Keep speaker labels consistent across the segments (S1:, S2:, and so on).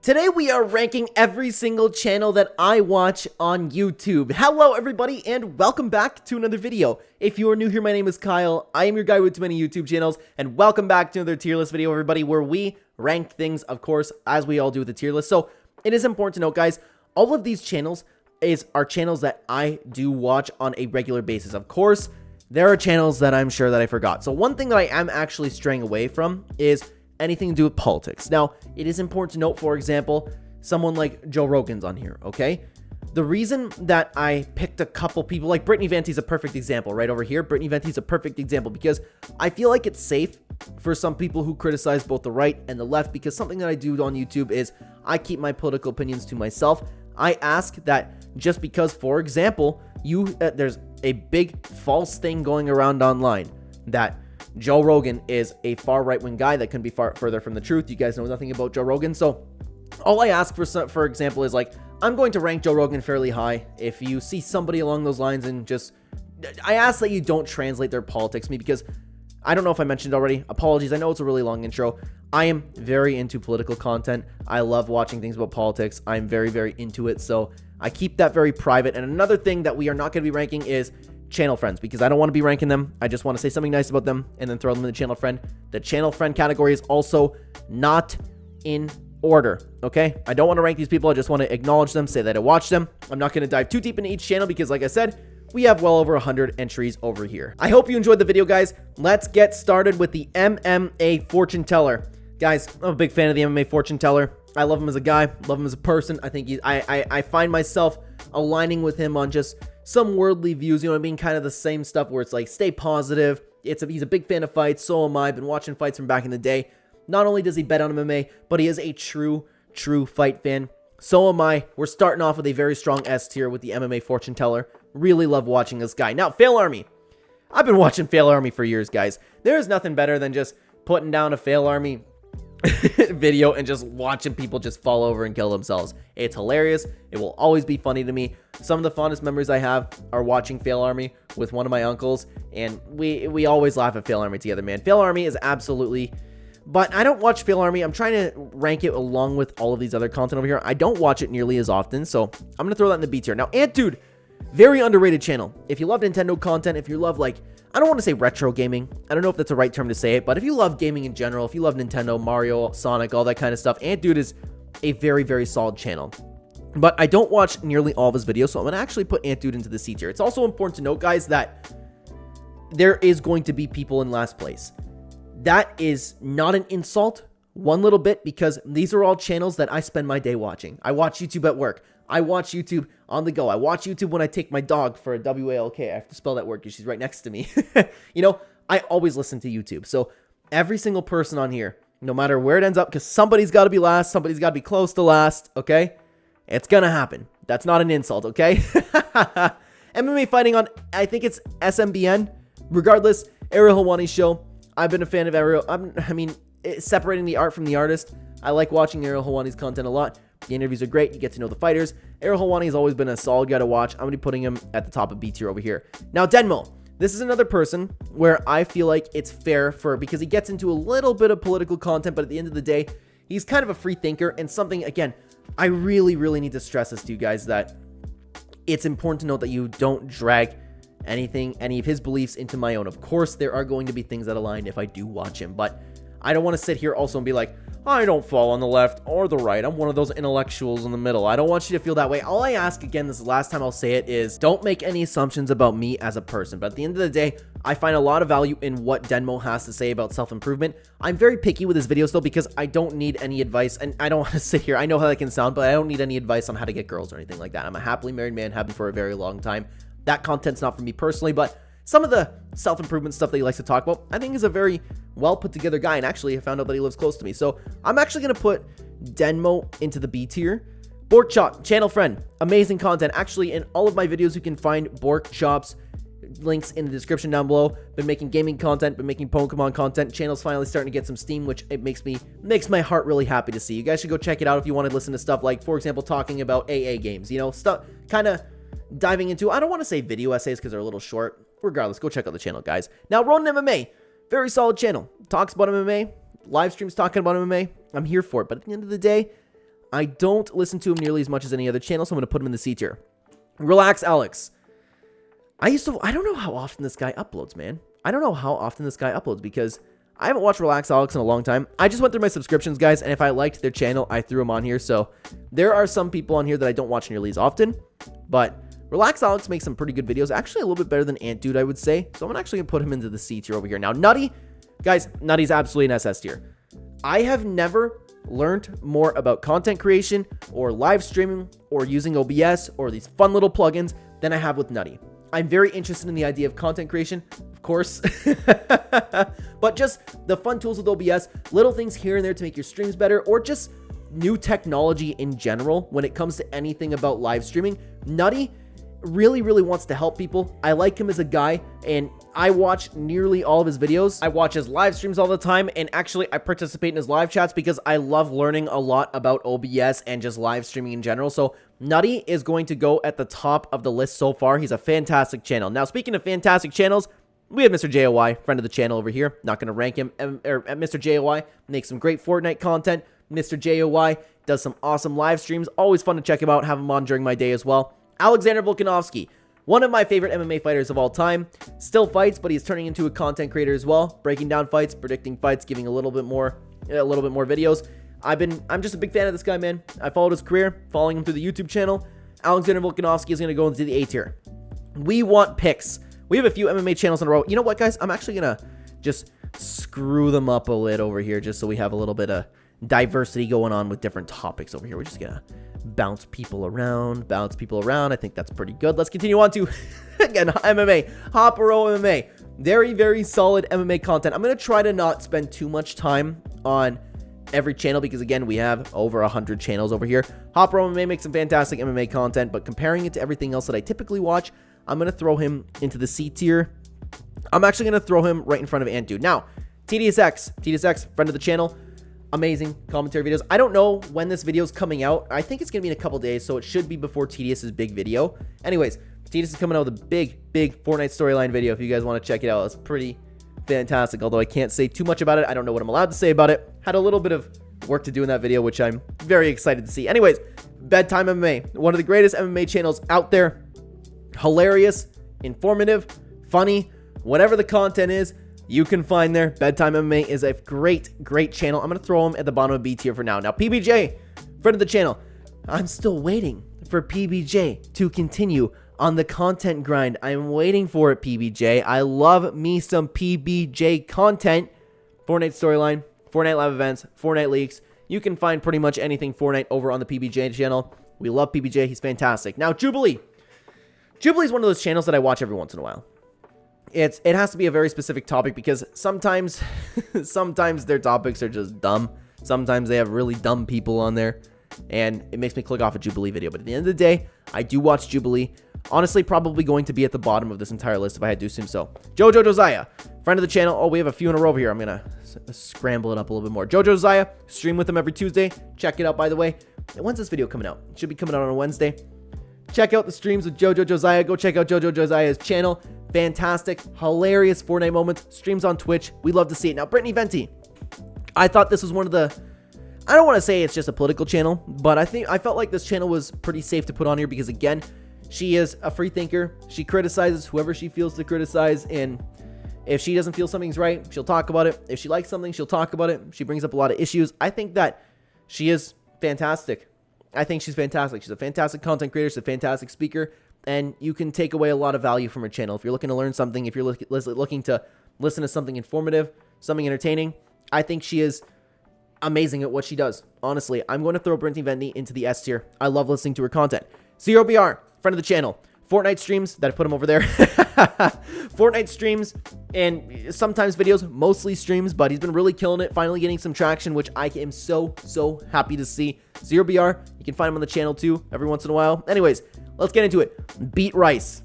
S1: Today we are ranking every single channel that I watch on YouTube. Hello everybody and welcome back to another video. If you are new here, my name is Kyle. I am your guy with too many YouTube channels, and welcome back to another tier list video, everybody, where we rank things, of course, as we all do with the tier list. So it is important to note, guys, all of these channels are channels that I do watch on a regular basis. Of course, there are channels that I'm sure that I forgot. So one thing that I am actually straying away from is anything to do with politics. Now, it is important to note, for example, someone like Joe Rogan's on here, okay? The reason that I picked a couple people, like Brittany Vante's a perfect example right over here. Brittany Vante's a perfect example because I feel like it's safe for some people who criticize both the right and the left, because something that I do on YouTube is I keep my political opinions to myself. I ask that just because, for example, there's a big false thing going around online that Joe Rogan is a far right-wing guy that couldn't be far further from the truth. You guys know nothing about Joe Rogan. So all I ask for example, is like, I'm going to rank Joe Rogan fairly high. If you see somebody along those lines, and I ask that you don't translate their politics to me, because I don't know if I mentioned already. Apologies. I know it's a really long intro. I am very into political content. I love watching things about politics. I'm very, very into it. So I keep that very private. And another thing that we are not going to be ranking is channel friends, because I don't want to be ranking them. I just want to say something nice about them and then throw them in the channel friend. The channel friend category is also not in order, okay? I don't want to rank these people. I just want to acknowledge them, say that I watched them. I'm not going to dive too deep into each channel because, like I said, we have well over 100 entries over here. I hope you enjoyed the video, guys. Let's get started with the MMA fortune teller. Guys, I'm a big fan of the MMA fortune teller. I love him as a guy, love him as a person. I think I find myself aligning with him on just some worldly views, you know what I mean? Kind of the same stuff where it's like, stay positive. He's a big fan of fights. So am I. I've been watching fights from back in the day. Not only does he bet on MMA, but he is a true fight fan. So am I. We're starting off with a very strong S tier with the MMA fortune teller. Really love watching this guy. Now, Fail Army. I've been watching Fail Army for years, guys. There's nothing better than just putting down a Fail Army video and just watching people just fall over and kill themselves. It's hilarious. It will always be funny to me. Some of the fondest memories I have are watching Fail Army with one of my uncles, and we always laugh at Fail Army together, man. Fail Army is absolutely... But I don't watch Fail Army. I'm trying to rank it along with all of these other content over here. I don't watch it nearly as often, so I'm gonna throw that in the B tier. Now, Dude, very underrated channel. If you love Nintendo content, if you love, like, I don't want to say retro gaming. I don't know if that's the right term to say it, but if you love gaming in general, if you love Nintendo, Mario, Sonic, all that kind of stuff, Dude is a very, very solid channel. But I don't watch nearly all of his videos, so I'm going to actually put Dude into the C tier. It's also important to note, guys, that there is going to be people in last place. That is not an insult one little bit, because these are all channels that I spend my day watching. I watch YouTube at work. I watch YouTube on the go. I watch YouTube when I take my dog for a WALK. I have to spell that word because she's right next to me. You know, I always listen to YouTube. So every single person on here, no matter where it ends up, because somebody's got to be last, somebody's got to be close to last, okay? It's going to happen. That's not an insult, okay? MMA fighting on, I think it's SMBN. Regardless, Ariel Helwani's show. I've been a fan of Ariel. Separating the art from the artist. I like watching Ariel Helwani's content a lot. The interviews are great. You get to know the fighters. Ariel Helwani has always been a solid guy to watch. I'm going to be putting him at the top of B tier over here. Now, Denmo. This is another person where I feel like it's fair because he gets into a little bit of political content, but at the end of the day, he's kind of a free thinker. And something, again, I really, really need to stress this to you guys, that it's important to note that you don't drag any of his beliefs into my own. Of course, there are going to be things that align if I do watch him, but I don't want to sit here also and be like, I don't fall on the left or the right. I'm one of those intellectuals in the middle. I don't want you to feel that way. All I ask, again, this is the last time I'll say it, is don't make any assumptions about me as a person. But at the end of the day, I find a lot of value in what Denmo has to say about self-improvement. I'm very picky with his videos, though, because I don't need any advice. And I don't want to sit here. I know how that can sound, but I don't need any advice on how to get girls or anything like that. I'm a happily married man, have been for a very long time. That content's not for me personally, but some of the self-improvement stuff that he likes to talk about, I think is a very well put together guy. And actually, I found out that he lives close to me. So I'm actually going to put Denmo into the B tier. Bourquechop, channel friend, amazing content. Actually, in all of my videos, you can find Bourquechop's links in the description down below. Been making gaming content, been making Pokemon content. Channel's finally starting to get some steam, which it makes my heart really happy to see. You guys should go check it out if you want to listen to stuff like, for example, talking about AA games. You know, stuff kind of diving into, I don't want to say video essays because they're a little short. Regardless, go check out the channel, guys. Now, Ronin MMA, very solid channel. Talks about MMA, live streams talking about MMA. I'm here for it. But at the end of the day, I don't listen to him nearly as much as any other channel, so I'm going to put him in the C tier. Relax Alex. I don't know how often this guy uploads, man. I don't know how often this guy uploads because I haven't watched Relax Alex in a long time. I just went through my subscriptions, guys, and if I liked their channel, I threw them on here. So there are some people on here that I don't watch nearly as often, but Relax Alex makes some pretty good videos. Actually, a little bit better than Ant Dude, I would say. So I'm actually going to put him into the C tier over here. Now, Nutty, guys, Nutty's absolutely an SS tier. I have never learned more about content creation or live streaming or using OBS or these fun little plugins than I have with Nutty. I'm very interested in the idea of content creation, of course, but just the fun tools with OBS, little things here and there to make your streams better, or just new technology in general when it comes to anything about live streaming. Nutty really wants to help people. I like him as a guy, and I watch nearly all of his videos. I watch his live streams all the time, and actually I participate in his live chats because I love learning a lot about OBS and just live streaming in general. So Nutty is going to go at the top of the list so far. He's a fantastic channel. Now, speaking of fantastic channels, we have Mr. JOY, friend of the channel over here. Not going to rank him. Mr. JOY makes some great Fortnite content. Mr. JOY does some awesome live streams. Always fun to check him out. Have him on during my day as well. Alexander Volkanovski, one of my favorite MMA fighters of all time. Still fights, but he's turning into a content creator as well. Breaking down fights, predicting fights, giving a little bit more videos. I'm just a big fan of this guy, man. I followed his career, following him through the YouTube channel. Alexander Volkanovski is going to go into the A tier. We want picks. We have a few MMA channels in a row. You know what, guys? I'm actually going to just screw them up a little over here just so we have a little bit of diversity going on with different topics over here. We're just going to bounce people around. I think that's pretty good. Let's continue on to, again, MMA. Hopero MMA. Very solid MMA content. I'm going to try to not spend too much time on every channel because, again, we have over 100 channels over here. Hopero MMA makes some fantastic MMA content, but comparing it to everything else that I typically watch, I'm going to throw him into the C tier. I'm actually going to throw him right in front of Ant Dude. Now, TDSX, friend of the channel. Amazing commentary videos. I don't know when this video is coming out. I think it's going to be in a couple days, so it should be before TDS's big video. Anyways, TDS is coming out with a big Fortnite storyline video if you guys want to check it out. It's pretty fantastic, although I can't say too much about it. I don't know what I'm allowed to say about it. Had a little bit of work to do in that video, which I'm very excited to see. Anyways, Bedtime MMA, one of the greatest MMA channels out there. Hilarious, informative, funny, whatever the content is, you can find there. Bedtime MMA is a great channel. I'm going to throw him at the bottom of B tier for now. Now, PBJ, friend of the channel. I'm still waiting for PBJ to continue on the content grind. I'm waiting for it, PBJ. I love me some PBJ content. Fortnite storyline, Fortnite live events, Fortnite leaks. You can find pretty much anything Fortnite over on the PBJ channel. We love PBJ. He's fantastic. Now, Jubilee. Jubilee is one of those channels that I watch every once in a while. It has to be a very specific topic because sometimes their topics are just dumb. Sometimes they have really dumb people on there, and it makes me click off a Jubilee video. But at the end of the day, I do watch Jubilee. Honestly, probably going to be at the bottom of this entire list if I had to assume so. Jojo Josiah, friend of the channel. Oh, we have a few in a row over here. I'm going to scramble it up a little bit more. Jojo Josiah, stream with him every Tuesday. Check it out, by the way. When's this video coming out? It should be coming out on a Wednesday. Check out the streams with Jojo Josiah. Go check out Jojo Josiah's channel. Fantastic, hilarious Fortnite moments. Streams on Twitch. We love to see it. Now, Brittany Venti. I thought this was one of the... I don't want to say it's just a political channel, but I felt like this channel was pretty safe to put on here because, again, she is a free thinker. She criticizes whoever she feels to criticize, and if she doesn't feel something's right, she'll talk about it. If she likes something, she'll talk about it. She brings up a lot of issues. I think that she is fantastic. I think she's fantastic. She's a fantastic content creator. She's a fantastic speaker, and you can take away a lot of value from her channel. If you're looking to learn something, if you're looking to listen to something informative, something entertaining, I think she is amazing at what she does. Honestly, I'm going to throw Brittany Venti into the S tier. I love listening to her content. ZeroBR, friend of the channel. Fortnite streams, that I put him over there. Fortnite streams and sometimes videos, mostly streams, but he's been really killing it, finally getting some traction, which I am so happy to see. ZeroBR, you can find him on the channel too, every once in a while. Anyways, let's get into it. Beat Rice.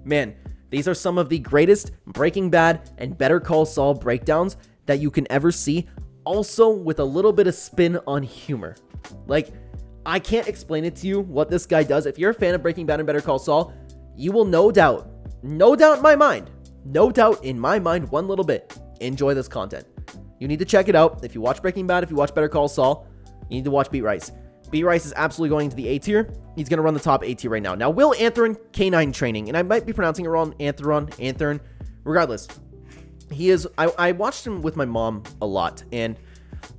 S1: Man, these are some of the greatest Breaking Bad and Better Call Saul breakdowns that you can ever see, also with a little bit of spin on humor. Like, I can't explain it to you what this guy does. If you're a fan of Breaking Bad and Better Call Saul, you will no doubt in my mind, one little bit, enjoy this content. You need to check it out. If you watch Breaking Bad, if you watch Better Call Saul, You need to watch Beat Rice. Beat Rice is absolutely going to the A tier. He's going to run the top A tier right now. Now, Will Anthron, Canine Training, and I might be pronouncing it wrong, Anthron. Regardless, he is, I watched him with my mom a lot, and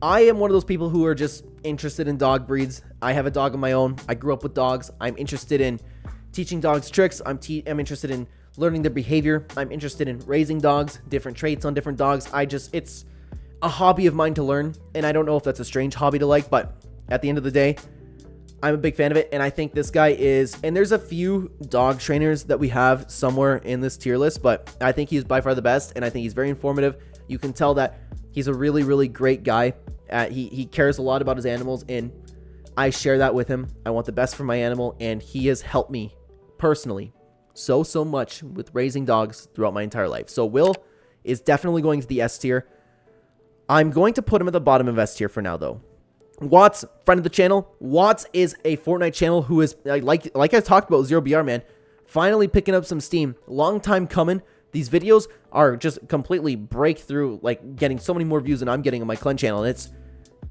S1: I am one of those people who are just interested in dog breeds. I have a dog of my own. I grew up with dogs. I'm interested in teaching dogs tricks. I'm interested in learning their behavior. I'm interested in raising dogs, different traits on different dogs. It's a hobby of mine to learn, and I don't know if that's a strange hobby to like, but at the end of the day, I'm a big fan of it, and I think this guy is, and there's a few dog trainers that we have somewhere in this tier list, but I think he's by far the best, and I think he's very informative. You can tell that he's a really, really great guy. He cares a lot about his animals, and I share that with him. I want the best for my animal, and he has helped me personally so much with raising dogs throughout my entire life. So Will is definitely going to the S tier. I'm going to put him at the bottom of S tier for now, though. Watts, friend of the channel. Watts is a Fortnite channel who is, like I talked about, 0BR, man, finally picking up some steam. Long time coming. These videos are just completely breakthrough, like getting so many more views than I'm getting on my Clen channel. And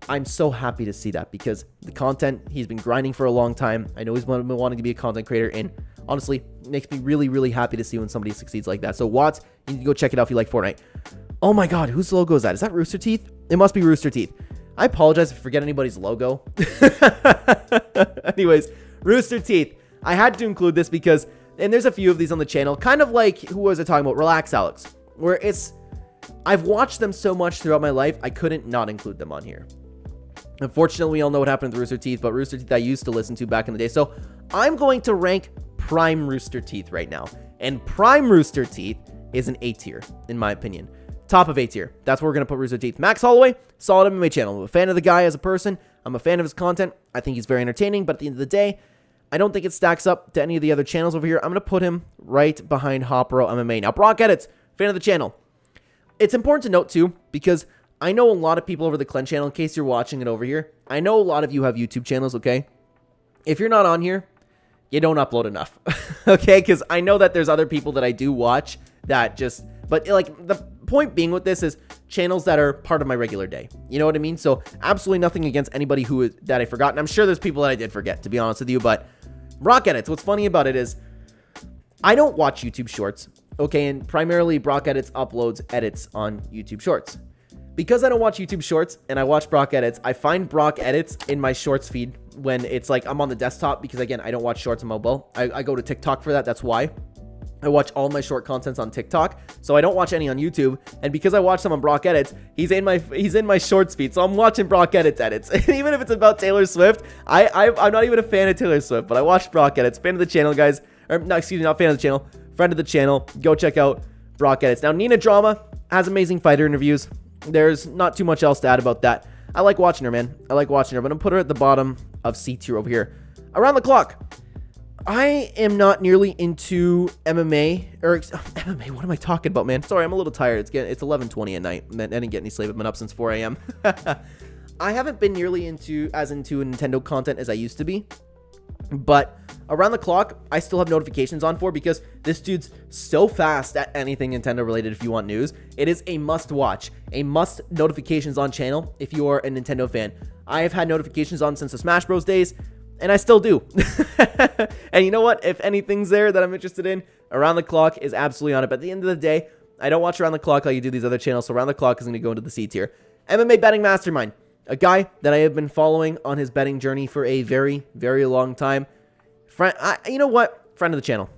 S1: I'm so happy to see that, because the content, he's been grinding for a long time. I know he's been wanting to be a content creator, and honestly, it makes me really, really happy to see when somebody succeeds like that. So Watts, you need to go check it out if you like Fortnite. Oh my God, whose logo is that? Is that Rooster Teeth? It must be Rooster Teeth. I apologize if I forget anybody's logo. Anyways, Rooster Teeth. I had to include this because, and there's a few of these on the channel, kind of like, who was I talking about? Relax Alex. Where I've watched them so much throughout my life, I couldn't not include them on here. Unfortunately, we all know what happened with Rooster Teeth, but Rooster Teeth I used to listen to back in the day. So I'm going to rank Prime Rooster Teeth right now. And Prime Rooster Teeth is an A tier, in my opinion. Top of A tier. That's where we're going to put Rooster Teeth. Max Holloway, solid MMA channel. I'm a fan of the guy as a person. I'm a fan of his content. I think he's very entertaining, but at the end of the day, I don't think it stacks up to any of the other channels over here. I'm going to put him right behind Hopro MMA. Now, Brock Edits, fan of the channel. It's important to note, too, because I know a lot of people over the Clen channel, in case you're watching it over here. I know a lot of you have YouTube channels, okay? If you're not on here, you don't upload enough, okay? Because I know that there's other people that I do watch that just, but like the point being with this is channels that are part of my regular day. You know what I mean? So absolutely nothing against anybody that I forgot. And I'm sure there's people that I did forget, to be honest with you, but Brock Edits, what's funny about it is I don't watch YouTube Shorts, okay? And primarily Brock Edits uploads edits on YouTube Shorts. Because I don't watch YouTube Shorts and I watch Brock Edits, I find Brock Edits in my Shorts feed when it's like I'm on the desktop, because again, I don't watch Shorts on mobile. I go to TikTok for that. That's why. I watch all my short contents on TikTok, so I don't watch any on YouTube. And because I watch some on Brock Edits, he's in my Shorts feed, so I'm watching Brock Edits. And even if it's about Taylor Swift, I'm not even a fan of Taylor Swift, but I watch Brock Edits. Fan of the channel, guys. Or no, excuse me, not fan of the channel. Friend of the channel. Go check out Brock Edits. Now, Nina Drama has amazing fighter interviews. There's not too much else to add about that. I like watching her, man. I like watching her, but I'm gonna put her at the bottom of C tier over here. Around the clock. I am not nearly into MMA, or MMA, what am I talking about, man? Sorry, I'm a little tired. It's 11:20 at night. I didn't get any sleep. I've been up since 4 a.m. I haven't been nearly into Nintendo content as I used to be. But Around the Clock, I still have notifications on for, because this dude's so fast at anything Nintendo related. If you want news, it is a must watch, a must notifications on channel if you are a Nintendo fan. I have had notifications on since the Smash Bros days, and I still do. And you know what? If anything's there that I'm interested in, Around the Clock is absolutely on it. But at the end of the day, I don't watch Around the Clock like you do these other channels, so Around the Clock is going to go into the C tier. MMA Betting Mastermind, a guy that I have been following on his betting journey for a very, very long time. You know what? Friend of the channel.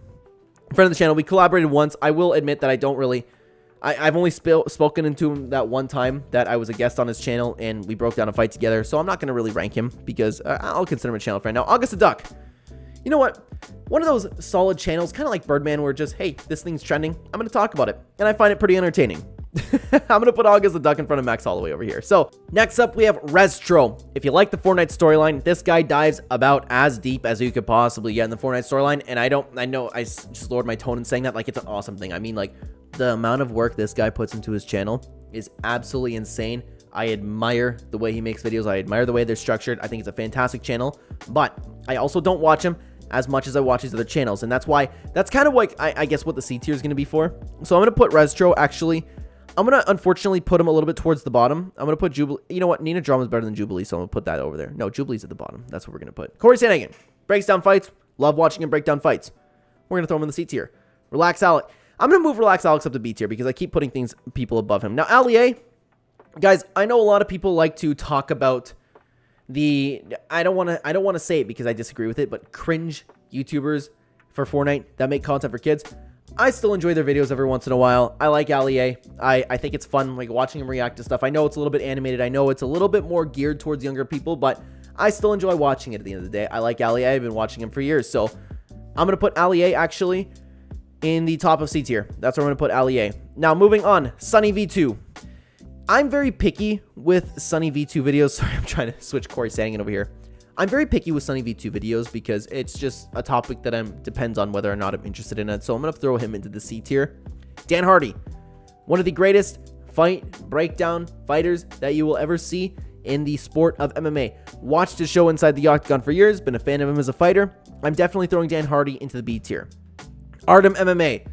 S1: Friend of the channel. We collaborated once. I will admit that I don't really... I've only spoken to him that one time that I was a guest on his channel, and we broke down a fight together, so I'm not going to really rank him, because I'll consider him a channel friend. Now, August the Duck. You know what? One of those solid channels, kind of like Birdman, where just, hey, this thing's trending, I'm going to talk about it, and I find it pretty entertaining. I'm going to put August the Duck in front of Max Holloway over here. So, next up, we have Restro. If you like the Fortnite storyline, this guy dives about as deep as you could possibly get in the Fortnite storyline, and I know I just lowered my tone in saying that like it's an awesome thing. I mean, like, the amount of work this guy puts into his channel is absolutely insane. I admire the way he makes videos. I admire the way they're structured. I think it's a fantastic channel, but I also don't watch him as much as I watch his other channels, and that's kind of like, I guess, what the C tier is going to be for. So I'm going to put Restro, actually, I'm going to unfortunately put him a little bit towards the bottom. I'm going to put Jubilee. You know what? Nina Drama is better than Jubilee, so I'm going to put that over there. No, Jubilee's at the bottom. That's what we're going to put. Corey Sandhagen breaks down fights. Love watching him break down fights. We're going to throw him in the C tier. Relax Alex. I'm going to move Relax Alex up to B tier because I keep putting people above him. Now, Ali, guys, I know a lot of people like to talk about I don't want to say it because I disagree with it, but cringe YouTubers for Fortnite that make content for kids. I still enjoy their videos every once in a while. I like Ali. I think it's fun, like, watching him react to stuff. I know it's a little bit animated. I know it's a little bit more geared towards younger people, but I still enjoy watching it at the end of the day. I like Ali. I've been watching him for years, so I'm going to put Ali actually in the top of C tier. That's where I'm going to put Ali. Now, moving on, Sunny V2. I'm very picky with Sunny V2 videos. Sorry, I'm trying to switch Corey Sandhagen over here. I'm very picky with Sunny V2 videos because it's just a topic that depends on whether or not I'm interested in it. So I'm going to throw him into the C tier. Dan Hardy, one of the greatest fight breakdown fighters that you will ever see in the sport of MMA. Watched his show Inside the Octagon for years. Been a fan of him as a fighter. I'm definitely throwing Dan Hardy into the B tier. Artem MMA.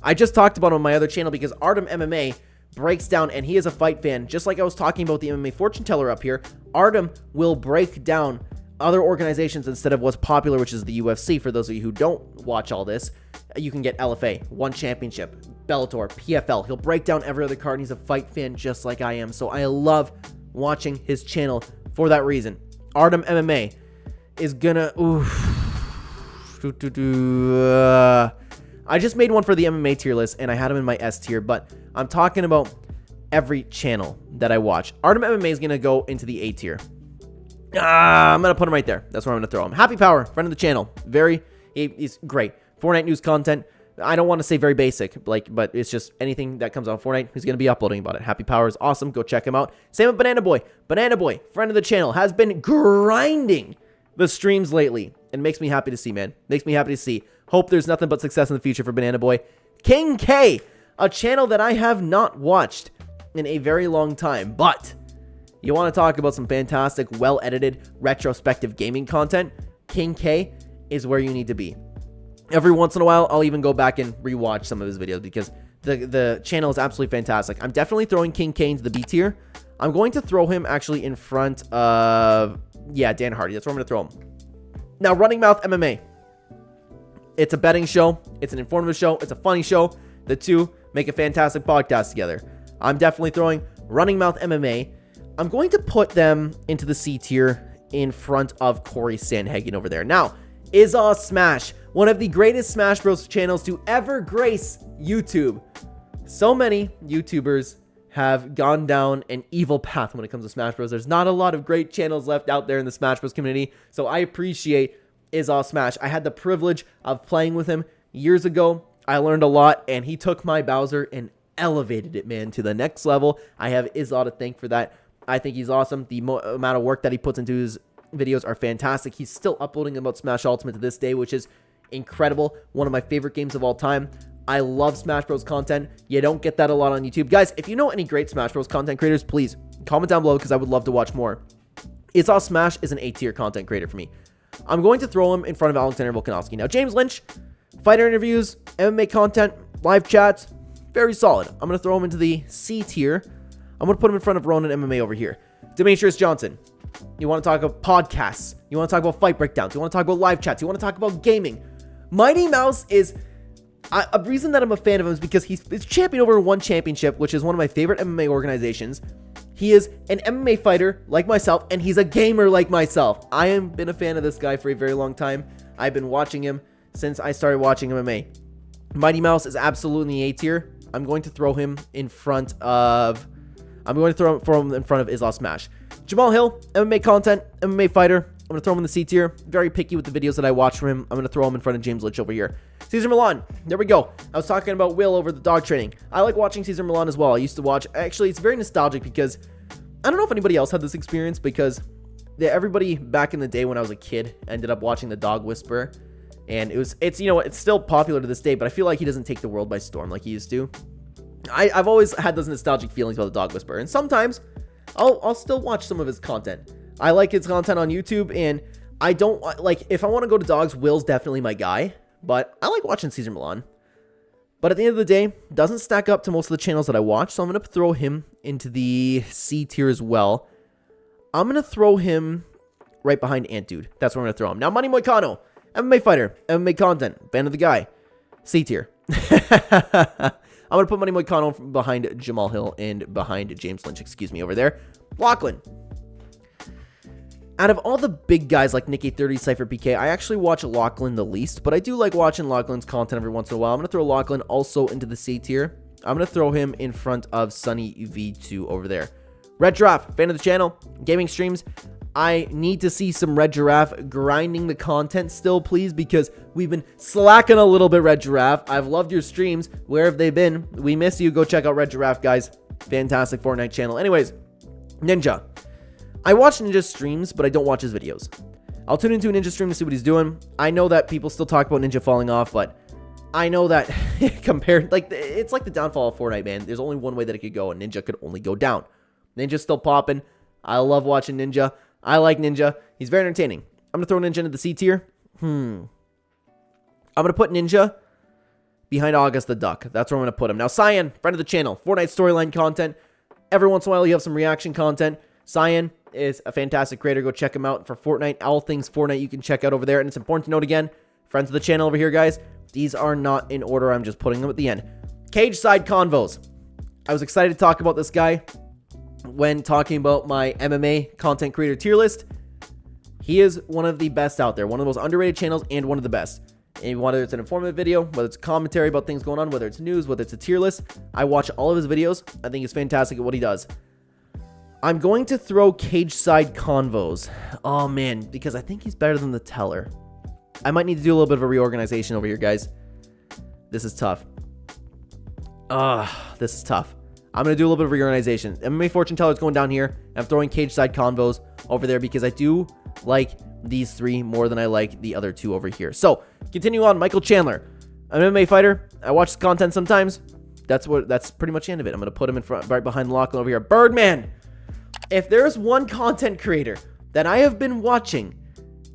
S1: I just talked about him on my other channel because Artem MMA breaks down, and he is a fight fan. Just like I was talking about the MMA fortune teller up here, Artem will break down other organizations instead of what's popular, which is the UFC. For those of you who don't watch all this, you can get LFA, One Championship, Bellator, PFL. He'll break down every other card, and he's a fight fan just like I am. So I love watching his channel for that reason. Artem MMA is gonna... I just made one for the MMA tier list, and I had him in my S tier, but I'm talking about every channel that I watch. Artem MMA is going to go into the A tier. I'm going to put him right there. That's where I'm going to throw him. Happy Power, friend of the channel. He's great. Fortnite news content. I don't want to say very basic, but it's just anything that comes on Fortnite, he's going to be uploading about it. Happy Power is awesome. Go check him out. Same with Banana Boy. Banana Boy, friend of the channel, has been grinding the streams lately. And makes me happy to see, man. Makes me happy to see. Hope there's nothing but success in the future for Banana Boy. King K, a channel that I have not watched in a very long time, but you want to talk about some fantastic, well-edited, retrospective gaming content, King K is where you need to be. Every once in a while, I'll even go back and rewatch some of his videos because the channel is absolutely fantastic. I'm definitely throwing King K into the B tier. I'm going to throw him actually in front of, Dan Hardy. That's where I'm going to throw him. Now, Running Mouth MMA. It's a betting show. It's an informative show. It's a funny show. The two make a fantastic podcast together. I'm definitely throwing Running Mouth MMA. I'm going to put them into the C tier in front of Corey Sandhagen over there. Now, Izzaw Smash, one of the greatest Smash Bros. Channels to ever grace YouTube. So many YouTubers have gone down an evil path when it comes to Smash Bros. There's not a lot of great channels left out there in the Smash Bros. Community, so I appreciate Izzaw Smash. I had the privilege of playing with him years ago. I learned a lot, and he took my Bowser and elevated it, man, to the next level. I have Izzaw to thank for that. I think he's awesome. The amount of work that he puts into his videos are fantastic. He's still uploading about Smash Ultimate to this day, which is incredible. One of my favorite games of all time. I love Smash Bros. Content. You don't get that a lot on YouTube. Guys, if you know any great Smash Bros. Content creators, please comment down below because I would love to watch more. Izzaw Smash is an A tier content creator for me. I'm going to throw him in front of Alexander Volkanovski. Now, James Lynch, fighter interviews, MMA content, live chats, very solid. I'm going to throw him into the C tier. I'm going to put him in front of Ronan MMA over here. Demetrius Johnson. You want to talk about podcasts. You want to talk about fight breakdowns. You want to talk about live chats. You want to talk about gaming. Mighty Mouse is... a reason that I'm a fan of him is because he's champion over One Championship, which is one of my favorite MMA organizations. He is an MMA fighter like myself, and he's a gamer like myself. I have been a fan of this guy for a very long time. I've been watching him since I started watching MMA. Mighty Mouse is absolutely A tier. I'm going to throw him in front of... Izzaw Smash. Jamal Hill, MMA content, MMA fighter. I'm going to throw him in the C tier. Very picky with the videos that I watch from him. I'm going to throw him in front of James Lynch over here. Cesar Milan. There we go. I was talking about Will over the dog training. I like watching Cesar Milan as well. I used to watch... Actually, it's very nostalgic because... I don't know if anybody else had this experience because everybody back in the day when I was a kid ended up watching The Dog Whisperer. And it's still popular to this day, but I feel like he doesn't take the world by storm like he used to. I've always had those nostalgic feelings about The Dog Whisperer. And sometimes I'll still watch some of his content. I like his content on YouTube, and I don't like... If I want to go to dogs, Will's definitely my guy. But I like watching Cesar Milan. But at the end of the day, doesn't stack up to most of the channels that I watch, so I'm going to throw him into the C tier as well. I'm going to throw him right behind Ant Dude. That's where I'm going to throw him. Now, Money Moicano, MMA fighter, MMA content, fan of the guy, C tier. I'm going to put Money Moicano behind Jamal Hill and behind James Lynch, excuse me, over there. Lachlan. Out of all the big guys like Nicky30, Cypher PK, I actually watch Lachlan the least, but I do like watching Lachlan's content every once in a while. I'm going to throw Lachlan also into the C tier. I'm going to throw him in front of Sunny V2 over there. Red Giraffe, fan of the channel, gaming streams. I need to see some Red Giraffe grinding the content still, please, because we've been slacking a little bit, Red Giraffe. I've loved your streams. Where have they been? We miss you. Go check out Red Giraffe, guys. Fantastic Fortnite channel. Anyways, Ninja. I watch Ninja's streams, but I don't watch his videos. I'll tune into a Ninja stream to see what he's doing. I know that people still talk about Ninja falling off, but I know that compared, like, it's like the downfall of Fortnite, man. There's only one way that it could go, and Ninja could only go down. Ninja's still popping. I love watching Ninja. I like Ninja. He's very entertaining. I'm going to throw Ninja into the C tier. I'm going to put Ninja behind August the Duck. That's where I'm going to put him. Now, Cyan, friend of the channel. Fortnite storyline content. Every once in a while, you have some reaction content. Cyan is a fantastic creator. Go check him out for Fortnite. All things Fortnite you can check out over there. And it's important to note again, friends of the channel over here, guys, these are not in order. I'm just putting them at the end. Cage Side Convos. I was excited to talk about this guy when talking about my MMA content creator tier list. He is one of the best out there, one of the most underrated channels and one of the best. And whether it's an informative video, whether it's commentary about things going on, whether it's news, whether it's a tier list, I watch all of his videos. I think he's fantastic at what he does. I'm going to throw Cage Side Convos. Oh man, because I think he's better than the Teller. I might need to do a little bit of a reorganization over here, guys. This is tough. This is tough. I'm going to do a little bit of reorganization. MMA Fortune Teller's going down here. I'm throwing Cage Side Convos over there because I do like these three more than I like the other two over here. So, continue on. Michael Chandler, an MMA fighter. I watch his content sometimes. That's pretty much the end of it. I'm going to put him in front, right behind Lachlan over here. Birdman. If there's one content creator that I have been watching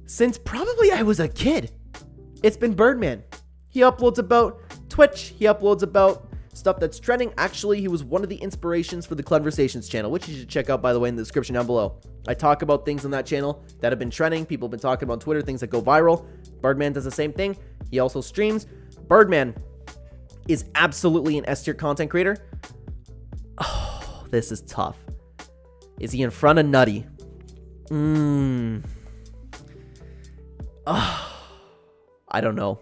S1: since probably I was a kid, it's been Birdman. He uploads about Twitch. He uploads about stuff that's trending. Actually, he was one of the inspirations for the Clenversations channel, which you should check out, by the way, in the description down below. I talk about things on that channel that have been trending. People have been talking about on Twitter, things that go viral. Birdman does the same thing. He also streams. Birdman is absolutely an S tier content creator. Oh, this is tough. Is he in front of Nutty? I don't know.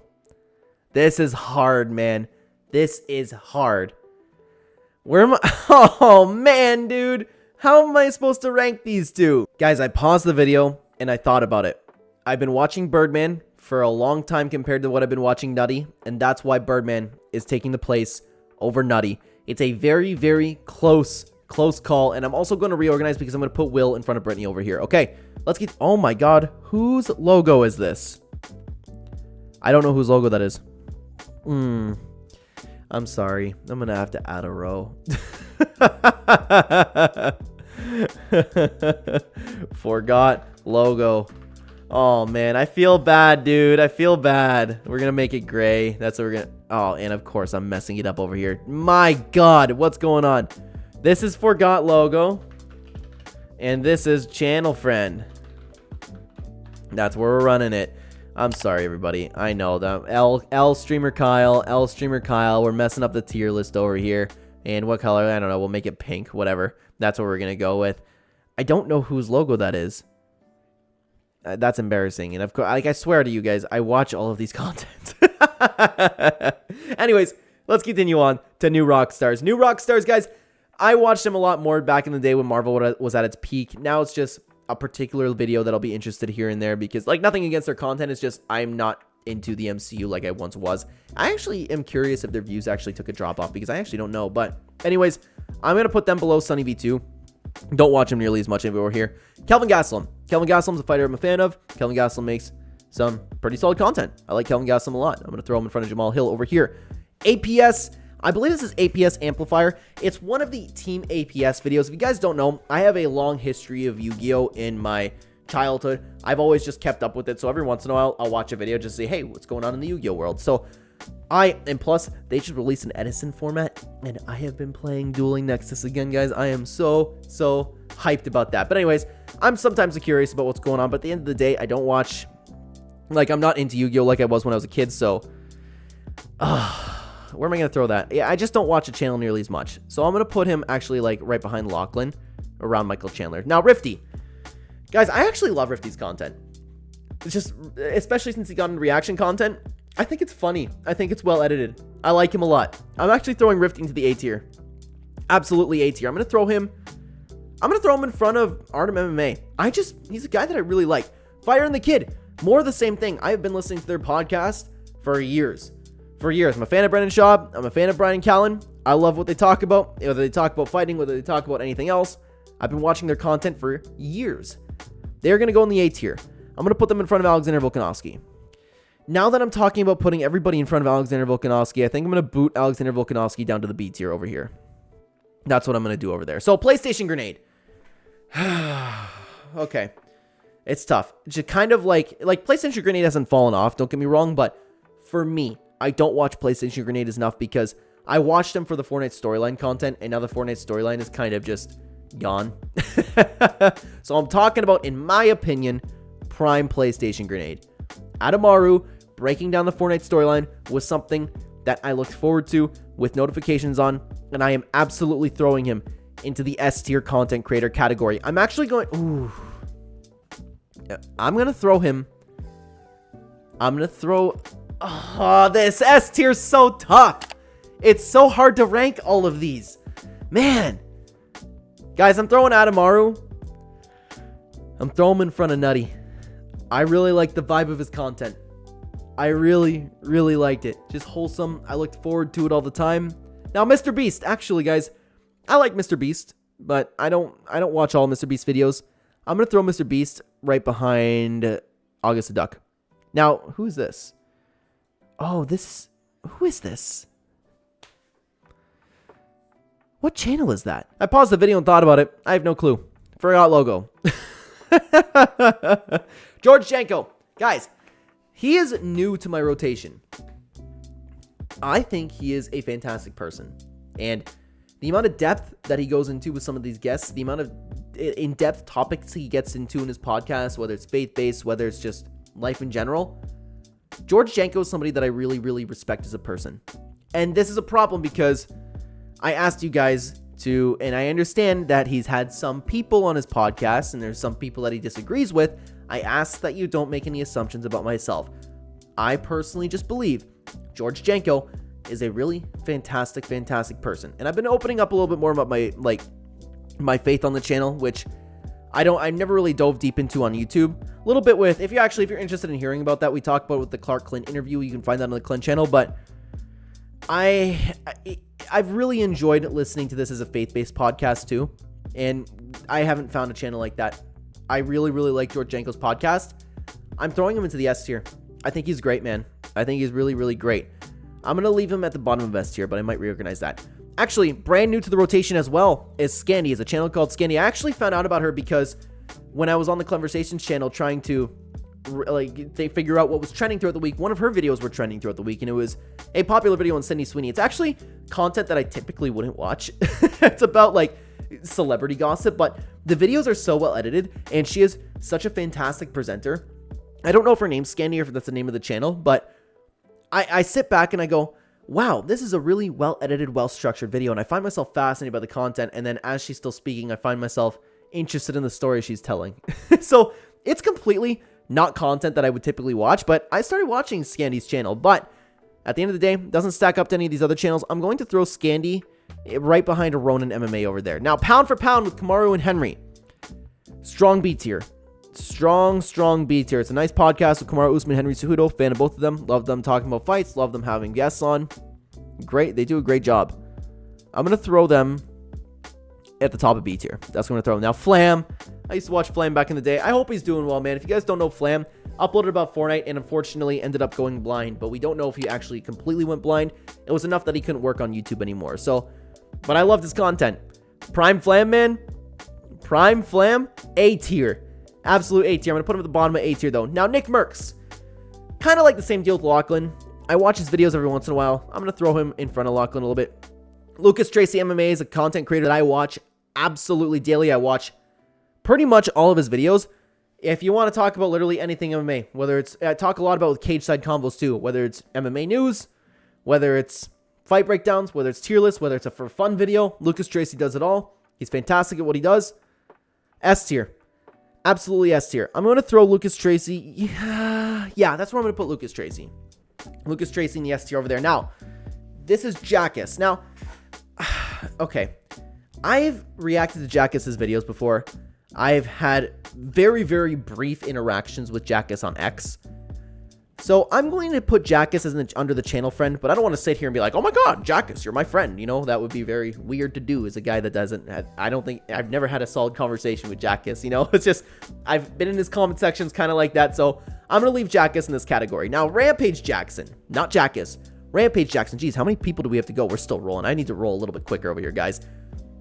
S1: This is hard, man. This is hard. Where am I? Oh, man, dude. How am I supposed to rank these two? Guys, I paused the video and I thought about it. I've been watching Birdman for a long time compared to what I've been watching Nutty, and that's why Birdman is taking the place over Nutty. It's a very, very close call, and I'm also going to reorganize because I'm going to put Will in front of Brittany over here. Okay, let's get... Oh my god, whose logo is this? I don't know whose logo that is. I'm sorry. I'm going to have to add a row. Forgot logo. Oh man, I feel bad, dude. I feel bad. We're going to make it gray. That's what we're going to... Oh, and of course, I'm messing it up over here. My god, what's going on? This is Forgot logo. And this is Channel Friend. That's where we're running it. I'm sorry, everybody. I know that. L Streamer Kyle. We're messing up the tier list over here. And what color? I don't know. We'll make it pink. Whatever. That's what we're going to go with. I don't know whose logo that is. That's embarrassing. And of course, like I swear to you guys, I watch all of these content. Anyways, let's continue on to New Rockstars. New Rockstars, guys. I watched them a lot more back in the day when Marvel was at its peak. Now it's just a particular video that I'll be interested here and there because, like, nothing against their content. It's just I'm not into the MCU like I once was. I actually am curious if their views actually took a drop off because I actually don't know. But anyways, I'm going to put them below Sunny V2. Don't watch him nearly as much over here. Kelvin Gastelum. Kelvin Gastelum's a fighter I'm a fan of. Kelvin Gastelum makes some pretty solid content. I like Kelvin Gastelum a lot. I'm going to throw him in front of Jamal Hill over here. APS. I believe this is APS Amplifier. It's one of the Team APS videos. If you guys don't know, I have a long history of Yu-Gi-Oh! In my childhood. I've always just kept up with it. So every once in a while, I'll watch a video just to say, hey, what's going on in the Yu-Gi-Oh! World? So And plus, they just released an Edison format, and I have been playing Dueling Nexus again, guys. I am so hyped about that. But anyways, I'm sometimes curious about what's going on, but at the end of the day, I don't watch, like, I'm not into Yu-Gi-Oh! Like I was when I was a kid, so, where am I going to throw that? Yeah, I just don't watch the channel nearly as much. So I'm going to put him actually, like, right behind Lachlan, around Michael Chandler. Now, Rifty. Guys, I actually love Rifty's content. It's just, especially since he got into reaction content, I think it's funny. I think it's well edited. I like him a lot. I'm actually throwing Rifty into the A tier. Absolutely A tier. I'm going to throw him in front of Art of MMA. He's a guy that I really like. Fire and the Kid. More of the same thing. I've been listening to their podcast for years. I'm a fan of Brendan Schaub. I'm a fan of Brian Callen. I love what they talk about. Whether they talk about fighting, whether they talk about anything else. I've been watching their content for years. They're going to go in the A tier. I'm going to put them in front of Alexander Volkanovski. Now that I'm talking about putting everybody in front of Alexander Volkanovski, I think I'm going to boot Alexander Volkanovski down to the B tier over here. That's what I'm going to do over there. So, PlayStation Grenade. Okay. It's tough. It's just kind of like PlayStation Grenade hasn't fallen off, don't get me wrong, but for me, I don't watch PlayStation Grenade enough because I watched them for the Fortnite storyline content, and now the Fortnite storyline is kind of just gone. So I'm talking about, in my opinion, prime PlayStation Grenade. Adamaru breaking down the Fortnite storyline was something that I looked forward to with notifications on, and I am absolutely throwing him into the S tier content creator category. I'm actually going, I'm going to throw him. This S tier is so tough. It's so hard to rank all of these. Man. Guys, I'm throwing Adamaru. I'm throwing him in front of Nutty. I really like the vibe of his content. I really liked it. Just wholesome. I looked forward to it all the time. Now, Mr. Beast. Actually, guys, I like Mr. Beast, but I don't watch all Mr. Beast videos. I'm going to throw Mr. Beast right behind August the Duck. Now, who is this? Oh, who is this? What channel is that? I paused the video and thought about it. I have no clue. Forgot logo. George Janko. Guys, he is new to my rotation. I think he is a fantastic person. And the amount of depth that he goes into with some of these guests, the amount of in-depth topics he gets into in his podcast, whether it's faith-based, whether it's just life in general, George Janko is somebody that I really respect as a person. And this is a problem because I asked you guys to, and I understand that he's had some people on his podcast and there's some people that he disagrees with. I ask that you don't make any assumptions about myself. I personally just believe George Janko is a really fantastic person. And I've been opening up a little bit more about my faith on the channel, which I never really dove deep into on YouTube. A little bit with, if you're interested in hearing about that, we talked about it with the Clark Clen interview. You can find that on the Clen channel, but I've really enjoyed listening to this as a faith-based podcast too, and I haven't found a channel like that. I really like George Janko's podcast. I'm throwing him into the S tier. I think he's great, man. I think he's really great. I'm going to leave him at the bottom of S tier, but I might reorganize that. Actually, brand new to the rotation as well is Scandy. It's a channel called Scandy. I actually found out about her because when I was on the Clenversations channel trying to figure out what was trending throughout the week, one of her videos were trending throughout the week, and it was a popular video on Sydney Sweeney. It's actually content that I typically wouldn't watch. It's about like celebrity gossip, but the videos are so well edited, and she is such a fantastic presenter. I don't know if her name's Scandy or if that's the name of the channel, but I sit back and I go, wow, this is a really well-edited, well-structured video, and I find myself fascinated by the content, and then as she's still speaking, I find myself interested in the story she's telling. So it's completely not content that I would typically watch, but I started watching Scandy's channel, but at the end of the day, it doesn't stack up to any of these other channels. I'm going to throw Scandy right behind a Ronin MMA over there. Now, pound for pound with Kamaru and Henry. Strong B tier. Strong B tier. It's a nice podcast with Kamaru Usman, Henry Cejudo. Fan of both of them. Love them talking about fights. Love them having guests on. Great. They do a great job. I'm going to throw them at the top of B tier. That's what I'm going to throw them. Now, Flam. I used to watch Flam back in the day. I hope he's doing well, man. If you guys don't know Flam, uploaded about Fortnite and unfortunately ended up going blind, but we don't know if he actually completely went blind. It was enough that he couldn't work on YouTube anymore. So, but I loved his content. Prime Flam, man. Prime Flam, A tier. Absolute A tier. I'm going to put him at the bottom of A tier, though. Now, Nick Merckx. Kind of like the same deal with Lachlan. I watch his videos every once in a while. I'm going to throw him in front of Lachlan a little bit. Lucas Tracy MMA is a content creator that I watch absolutely daily. I watch pretty much all of his videos. If you want to talk about literally anything MMA, whether it's, I talk a lot about cage side combos too, whether it's MMA news, whether it's fight breakdowns, whether it's tier lists, whether it's a for fun video, Lucas Tracy does it all. He's fantastic at what he does. S tier. Absolutely S tier. I'm going to throw Lucas Tracy. Yeah, that's where I'm going to put Lucas Tracy. Lucas Tracy in the S tier over there. Now, this is Jackass. Now, okay. I've reacted to Jackass's videos before. I've had very, very brief interactions with Jackass on X. So I'm going to put Jackass as under the channel friend, but I don't want to sit here and be like, oh my god, Jackass, you're my friend. You know, that would be very weird to do as a guy that doesn't have, I've never had a solid conversation with Jackass, you know? It's just, I've been in his comment sections kind of like that, so I'm going to leave Jackass in this category. Now, Rampage Jackson, not Jackass. Rampage Jackson, geez, how many people do we have to go? We're still rolling. I need to roll a little bit quicker over here, guys.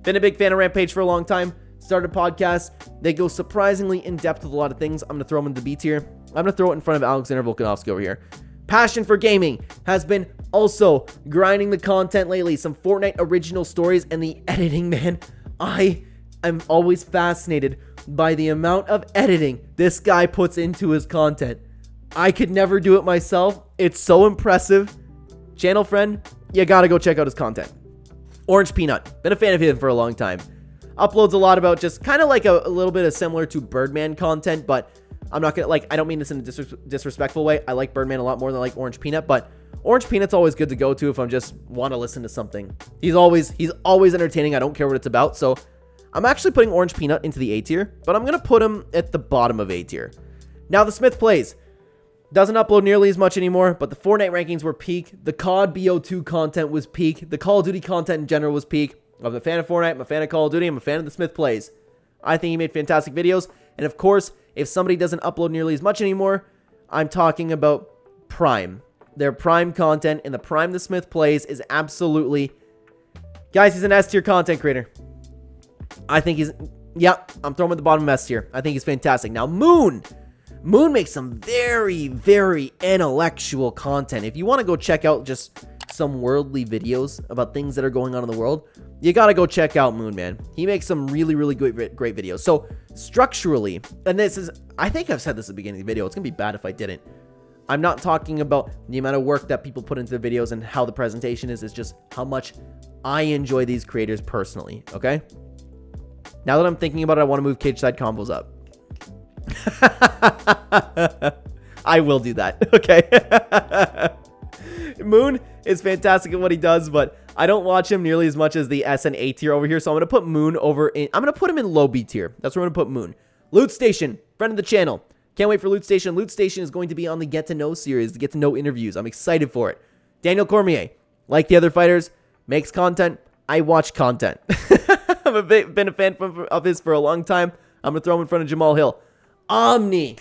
S1: Been a big fan of Rampage for a long time. Started a podcast. They go surprisingly in depth with a lot of things. I'm going to throw them in the B tier. I'm going to throw it in front of Alexander Volkanovski over here. Passion for gaming has been also grinding the content lately. Some Fortnite original stories and the editing, man. I am always fascinated by the amount of editing this guy puts into his content. I could never do it myself. It's so impressive. Channel friend, you got to go check out his content. Orange Peanut. Been a fan of him for a long time. Uploads a lot about just kind of like a little bit of similar to Birdman content, but I'm not gonna, like, I don't mean this in a disrespectful way. I like Birdman a lot more than I like Orange Peanut, but Orange Peanut's always good to go to if I'm just want to listen to something. He's always entertaining. I don't care what it's about. So I'm actually putting Orange Peanut into the A tier, but I'm gonna put him at the bottom of A tier. Now the Smith Plays doesn't upload nearly as much anymore, but the Fortnite rankings were peak. The COD BO2 content was peak. The Call of Duty content in general was peak. I'm a fan of Fortnite. I'm a fan of Call of Duty. I'm a fan of the Smith Plays. I think he made fantastic videos. And of course, if somebody doesn't upload nearly as much anymore, I'm talking about Prime. Their Prime content and the Prime the Smith Plays is absolutely... Guys, he's an S tier content creator. I think he's... Yeah, I'm throwing him at the bottom of S tier. I think he's fantastic. Now, Moon. Moon makes some very, very intellectual content. If you want to go check out just some worldly videos about things that are going on in the world, you got to go check out Moon, man. He makes some really, really great videos. So structurally, and this is, I think I've said this at the beginning of the video. It's going to be bad if I didn't. I'm not talking about the amount of work that people put into the videos and how the presentation is. It's just how much I enjoy these creators personally, okay? Now that I'm thinking about it, I want to move cage side combos up. I will do that, okay? Moon is fantastic at what he does, but I don't watch him nearly as much as the S and A tier over here, so I'm going to put Moon over in... I'm going to put him in low B tier. That's where I'm going to put Moon. Loot Station, friend of the channel. Can't wait for Loot Station. Loot Station is going to be on the Get to Know series, the Get to Know interviews. I'm excited for it. Daniel Cormier, like the other fighters, makes content. I watch content. I've been a fan of his for a long time. I'm going to throw him in front of Jamal Hill. Omni.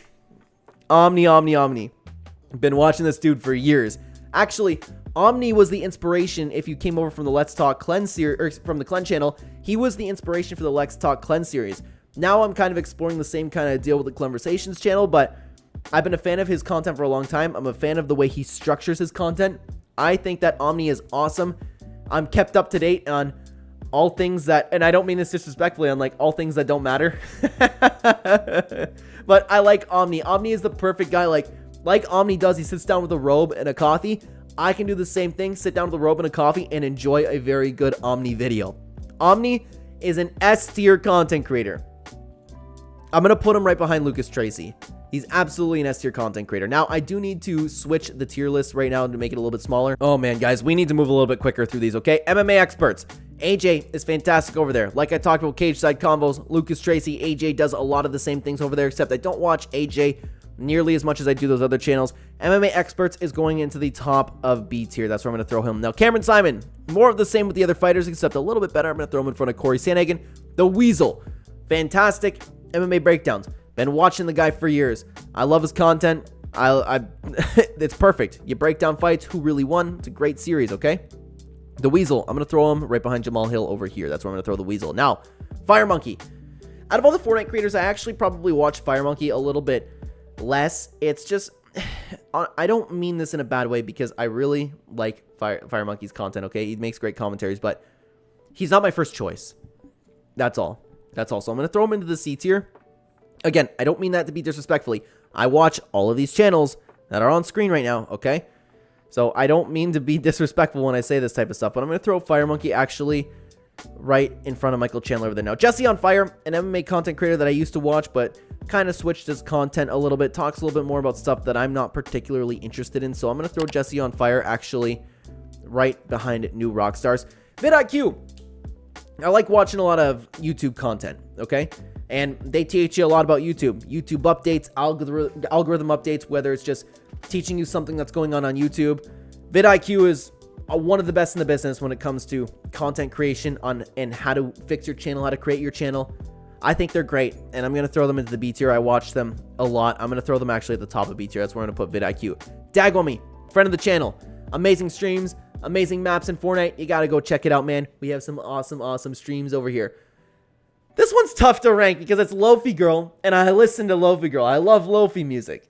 S1: Been watching this dude for years. Actually, Omni was the inspiration. If you came over from the Let's Talk Clen series, or from the Clen channel, he was the inspiration for the Let's Talk Clen series. Now I'm kind of exploring the same kind of deal with the Clenversations channel, but I've been a fan of his content for a long time. I'm a fan of the way he structures his content. I think that Omni is awesome. I'm kept up to date on all things that, and I don't mean this disrespectfully, on like all things that don't matter. But I like Omni. Omni is the perfect guy. Like Omni does, he sits down with a robe and a coffee. I can do the same thing, sit down with a robe and a coffee and enjoy a very good Omni video. Omni is an S tier content creator. I'm going to put him right behind Lucas Tracy. He's absolutely an S tier content creator. Now, I do need to switch the tier list right now to make it a little bit smaller. Oh man, guys, we need to move a little bit quicker through these, okay? MMA experts. AJ is fantastic over there. Like I talked about cage side combos, Lucas Tracy, AJ does a lot of the same things over there, except I don't watch AJ nearly as much as I do those other channels. MMA experts is going into the top of B tier. That's where I'm going to throw him. Now, Cameron Simon, more of the same with the other fighters, except a little bit better. I'm going to throw him in front of Corey Sandhagen. The Weasel, fantastic MMA breakdowns. Been watching the guy for years. I love his content. It's perfect. You break down fights, who really won. It's a great series, okay? The Weasel, I'm going to throw him right behind Jamal Hill over here. That's where I'm going to throw the Weasel. Now, Fire Monkey. Out of all the Fortnite creators, I actually probably watch Fire Monkey a little bit less. It's just, I don't mean this in a bad way because I really like Fire Monkey's content, okay? He makes great commentaries, but he's not my first choice. That's all. That's all. So I'm going to throw him into the C tier. Again, I don't mean that to be disrespectfully. I watch all of these channels that are on screen right now, okay? So I don't mean to be disrespectful when I say this type of stuff, but I'm going to throw Fire Monkey actually right in front of Michael Chandler over there. Now, Jesse on Fire, an MMA content creator that I used to watch, but kind of switched his content a little bit, talks a little bit more about stuff that I'm not particularly interested in. So I'm going to throw Jesse on Fire actually right behind New Rockstars. vidIQ. I like watching a lot of YouTube content, okay? And they teach you a lot about YouTube. YouTube updates, algorithm updates, whether it's just teaching you something that's going on YouTube. vidIQ is one of the best in the business when it comes to content creation and how to fix your channel, how to create your channel. I think they're great, and I'm going to throw them into the B tier. I watch them a lot. I'm going to throw them actually at the top of B tier. That's where I'm going to put vidIQ. Dagwami, friend of the channel. Amazing streams, amazing maps in Fortnite. You got to go check it out, man. We have some awesome streams over here. This one's tough to rank because it's Lofi Girl, and I listen to Lofi Girl. I love Lofi music.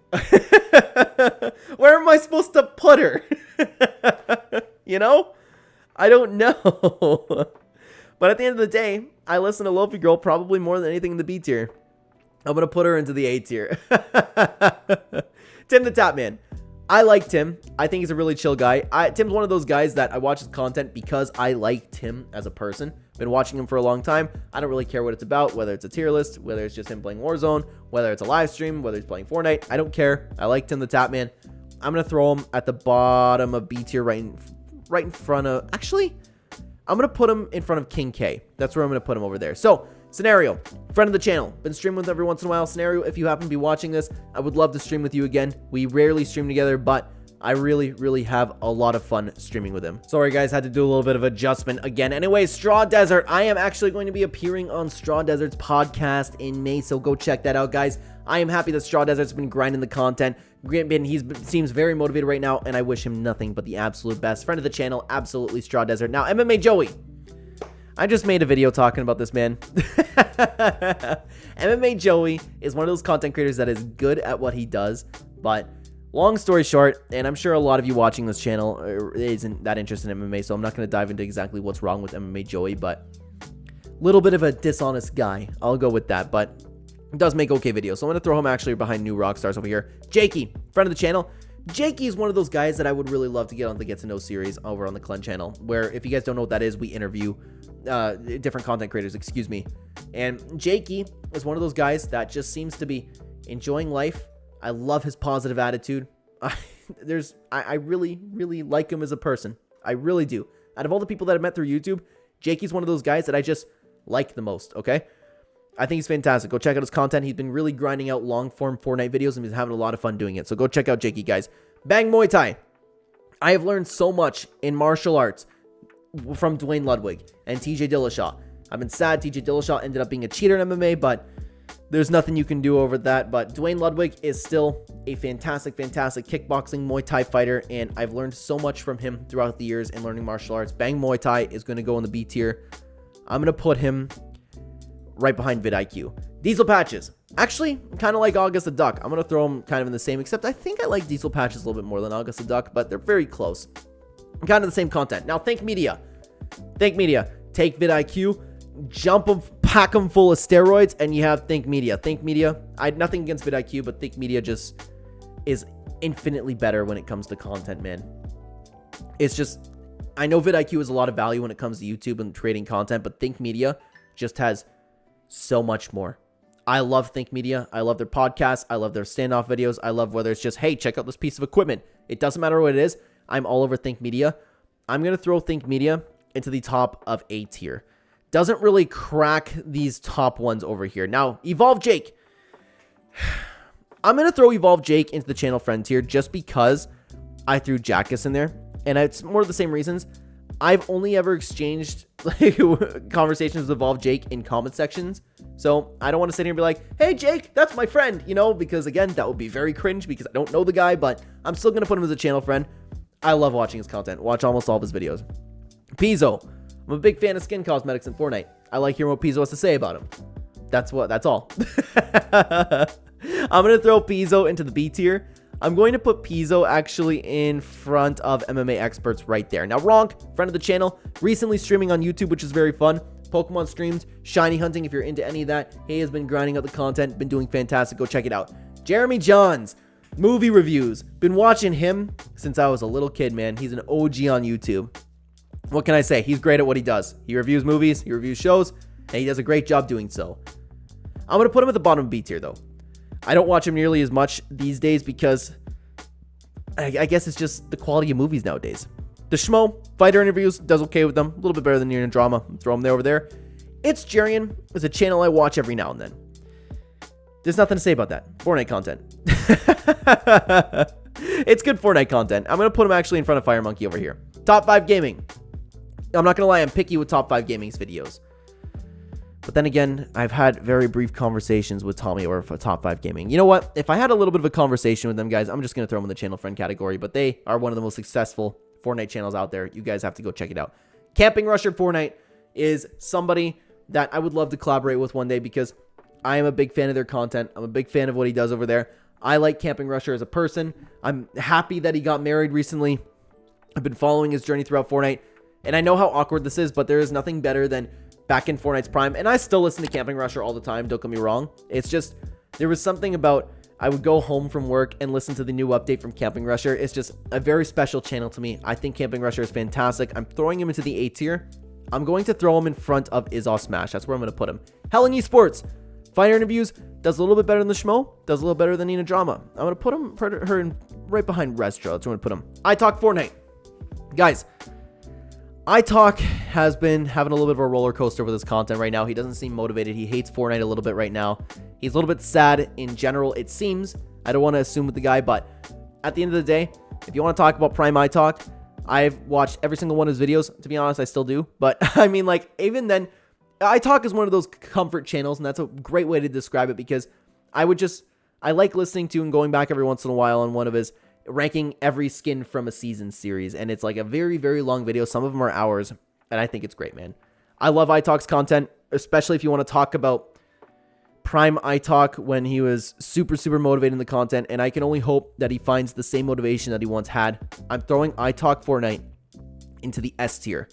S1: Where am I supposed to put her? You know? I don't know. But at the end of the day, I listen to Lofi Girl probably more than anything in the B tier. I'm going to put her into the A tier. Tim the Tapman. I like Tim. I think he's a really chill guy. Tim's one of those guys that I watch his content because I like Tim as a person. Been watching him for a long time. I don't really care what it's about, whether it's a tier list, whether it's just him playing Warzone, whether it's a live stream, whether he's playing Fortnite. I don't care. I like Tim the Tapman. I'm going to throw him at the bottom of B tier right in front of... Actually, I'm going to put him in front of King K. That's where I'm going to put him over there. So, Scenario, friend of the channel. Been streaming with every once in a while. Scenario, if you happen to be watching this, I would love to stream with you again. We rarely stream together, but I really have a lot of fun streaming with him. Sorry, guys, had to do a little bit of adjustment again. Anyways, Straw Desert. I am actually going to be appearing on Straw Desert's podcast in May, so go check that out, guys. I am happy that Straw Desert's been grinding the content. He seems very motivated right now, and I wish him nothing but the absolute best. Friend of the channel, absolutely Straw Desert. Now, MMA Joey. I just made a video talking about this man. MMA Joey is one of those content creators that is good at what he does, but long story short, and I'm sure a lot of you watching this channel isn't that interested in MMA, so I'm not going to dive into exactly what's wrong with MMA Joey, but little bit of a dishonest guy. I'll go with that, but does make okay videos, so I'm going to throw him actually behind New Rockstars over here. Jakey, friend of the channel. Jakey is one of those guys that I would really love to get on the Get to Know series over on the Clen channel, where if you guys don't know what that is, we interview different content creators, excuse me. And Jakey is one of those guys that just seems to be enjoying life. I love his positive attitude. I really like him as a person. I really do. Out of all the people that I've met through YouTube, Jakey's one of those guys that I just like the most, okay? I think he's fantastic. Go check out his content. He's been really grinding out long-form Fortnite videos, and he's having a lot of fun doing it. So go check out Jakey, guys. Bang Muay Thai. I have learned so much in martial arts from Dwayne Ludwig and TJ Dillashaw. I've been sad TJ Dillashaw ended up being a cheater in MMA, but there's nothing you can do over that. But Dwayne Ludwig is still a fantastic kickboxing Muay Thai fighter, and I've learned so much from him throughout the years in learning martial arts. Bang Muay Thai is going to go in the B tier. I'm going to put him right behind vidIQ. Diesel Patches. Actually, kind of like August the Duck. I'm going to throw them kind of in the same, except I think I like Diesel Patches a little bit more than August the Duck, but they're very close. Kind of the same content. Now, Think Media. Think Media. Take vidIQ, jump them, pack them full of steroids, and you have Think Media. Think Media, I had nothing against vidIQ, but Think Media just is infinitely better when it comes to content, man. It's just, I know vidIQ has a lot of value when it comes to YouTube and creating content, but Think Media just has so much more. I love Think Media. I love their podcasts. I love their standoff videos. I love whether it's just, hey, check out this piece of equipment. It doesn't matter what it is. I'm all over Think Media. I'm going to throw Think Media into the top of A tier. Doesn't really crack these top ones over here. Now, Evolve Jake. I'm going to throw Evolve Jake into the channel friend tier just because I threw Jackus in there. And it's more of the same reasons. I've only ever exchanged conversations with Evolve Jake in comment sections. So I don't want to sit here and be like, hey, Jake, that's my friend, you know, because again, that would be very cringe because I don't know the guy, but I'm still going to put him as a channel friend. I love watching his content. Watch almost all of his videos. Pizzo. I'm a big fan of skin cosmetics in Fortnite. I like hearing what Pizzo has to say about him. That's all. I'm going to throw Pizzo into the B tier. I'm going to put Pizzo actually in front of MMA experts right there. Now, Ronk, friend of the channel, recently streaming on YouTube, which is very fun. Pokemon streams, shiny hunting, if you're into any of that. He has been grinding out the content, been doing fantastic. Go check it out. Jeremy Johns, movie reviews. Been watching him since I was a little kid, man. He's an OG on YouTube. What can I say? He's great at what he does. He reviews movies, he reviews shows, and he does a great job doing so. I'm going to put him at the bottom of B tier, though. I don't watch him nearly as much these days because I guess it's just the quality of movies nowadays. The Schmo, fighter interviews, does okay with them. A little bit better than Near Drama. Throw him there over there. It's Jarian. It's a channel I watch every now and then. There's nothing to say about that. Fortnite content. It's good Fortnite content. I'm going to put him actually in front of Fire Monkey over here. Top 5 gaming. I'm not going to lie. I'm picky with Top 5 gaming's videos. But then again, I've had very brief conversations with Tommy over for Top 5 Gaming. You know what? If I had a little bit of a conversation with them guys, I'm just going to throw them in the channel friend category. But they are one of the most successful Fortnite channels out there. You guys have to go check it out. Camping Rusher Fortnite is somebody that I would love to collaborate with one day because I am a big fan of their content. I'm a big fan of what he does over there. I like Camping Rusher as a person. I'm happy that he got married recently. I've been following his journey throughout Fortnite. And I know how awkward this is, but there is nothing better than back in Fortnite's prime. And I still listen to Camping Rusher all the time. Don't get me wrong. It's just, there was something about, I would go home from work and listen to the new update from Camping Rusher. It's just a very special channel to me. I think Camping Rusher is fantastic. I'm throwing him into the A tier. I'm going to throw him in front of Smash. That's where I'm going to put him. Helen Esports, fighter interviews, does a little bit better than the Schmo, does a little better than Nina Drama. I'm going to put her in right behind Restro. That's where I'm going to put him. I Talk Fortnite. Guys, iTalk has been having a little bit of a roller coaster with his content right now. He doesn't seem motivated. He hates Fortnite a little bit right now. He's a little bit sad in general, it seems. I don't want to assume with the guy, but at the end of the day, if you want to talk about Prime iTalk, I've watched every single one of his videos. To be honest, I still do. But I mean, like, even then, iTalk is one of those comfort channels, and that's a great way to describe it because I like listening to and going back every once in a while on one of his ranking every skin from a season series, and it's like a very, very long video. Some of them are hours, and I think it's great, man. I love iTalk's content, especially if you want to talk about Prime iTalk when he was super, super motivated in the content, and I can only hope that he finds the same motivation that he once had. I'm throwing iTalk Fortnite into the S tier.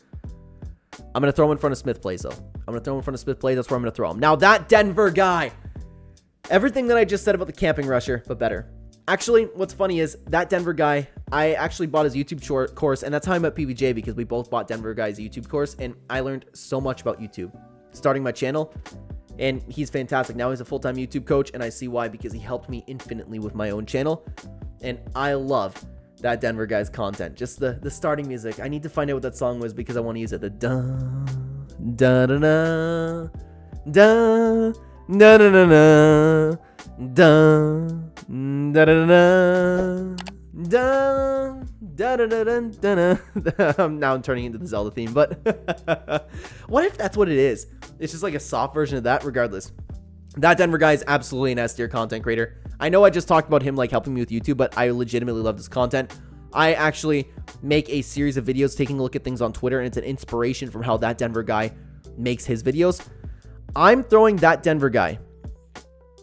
S1: I'm going to throw him in front of Smith Plays, though. I'm going to throw him in front of Smith Plays. That's where I'm going to throw him. Now, that Denver guy, everything that I just said about the Camping Rusher, but better. Actually, what's funny is that Denver guy, I actually bought his YouTube course, and that's how I met PBJ, because we both bought Denver guy's YouTube course, and I learned so much about YouTube starting my channel, and he's fantastic. Now he's a full-time YouTube coach, and I see why, because he helped me infinitely with my own channel, and I love that Denver guy's content. Just the starting music. I need to find out what that song was because I want to use it. The da da da da da da da da da da da da. Now I'm turning into the Zelda theme, but what if that's what it is? It's just like a soft version of that. Regardless, that Denver guy is absolutely an S tier content creator. I know I just talked about him like helping me with YouTube, but I legitimately love this content. I actually make a series of videos taking a look at things on Twitter, and it's an inspiration from how that Denver guy makes his videos. I'm throwing that Denver guy.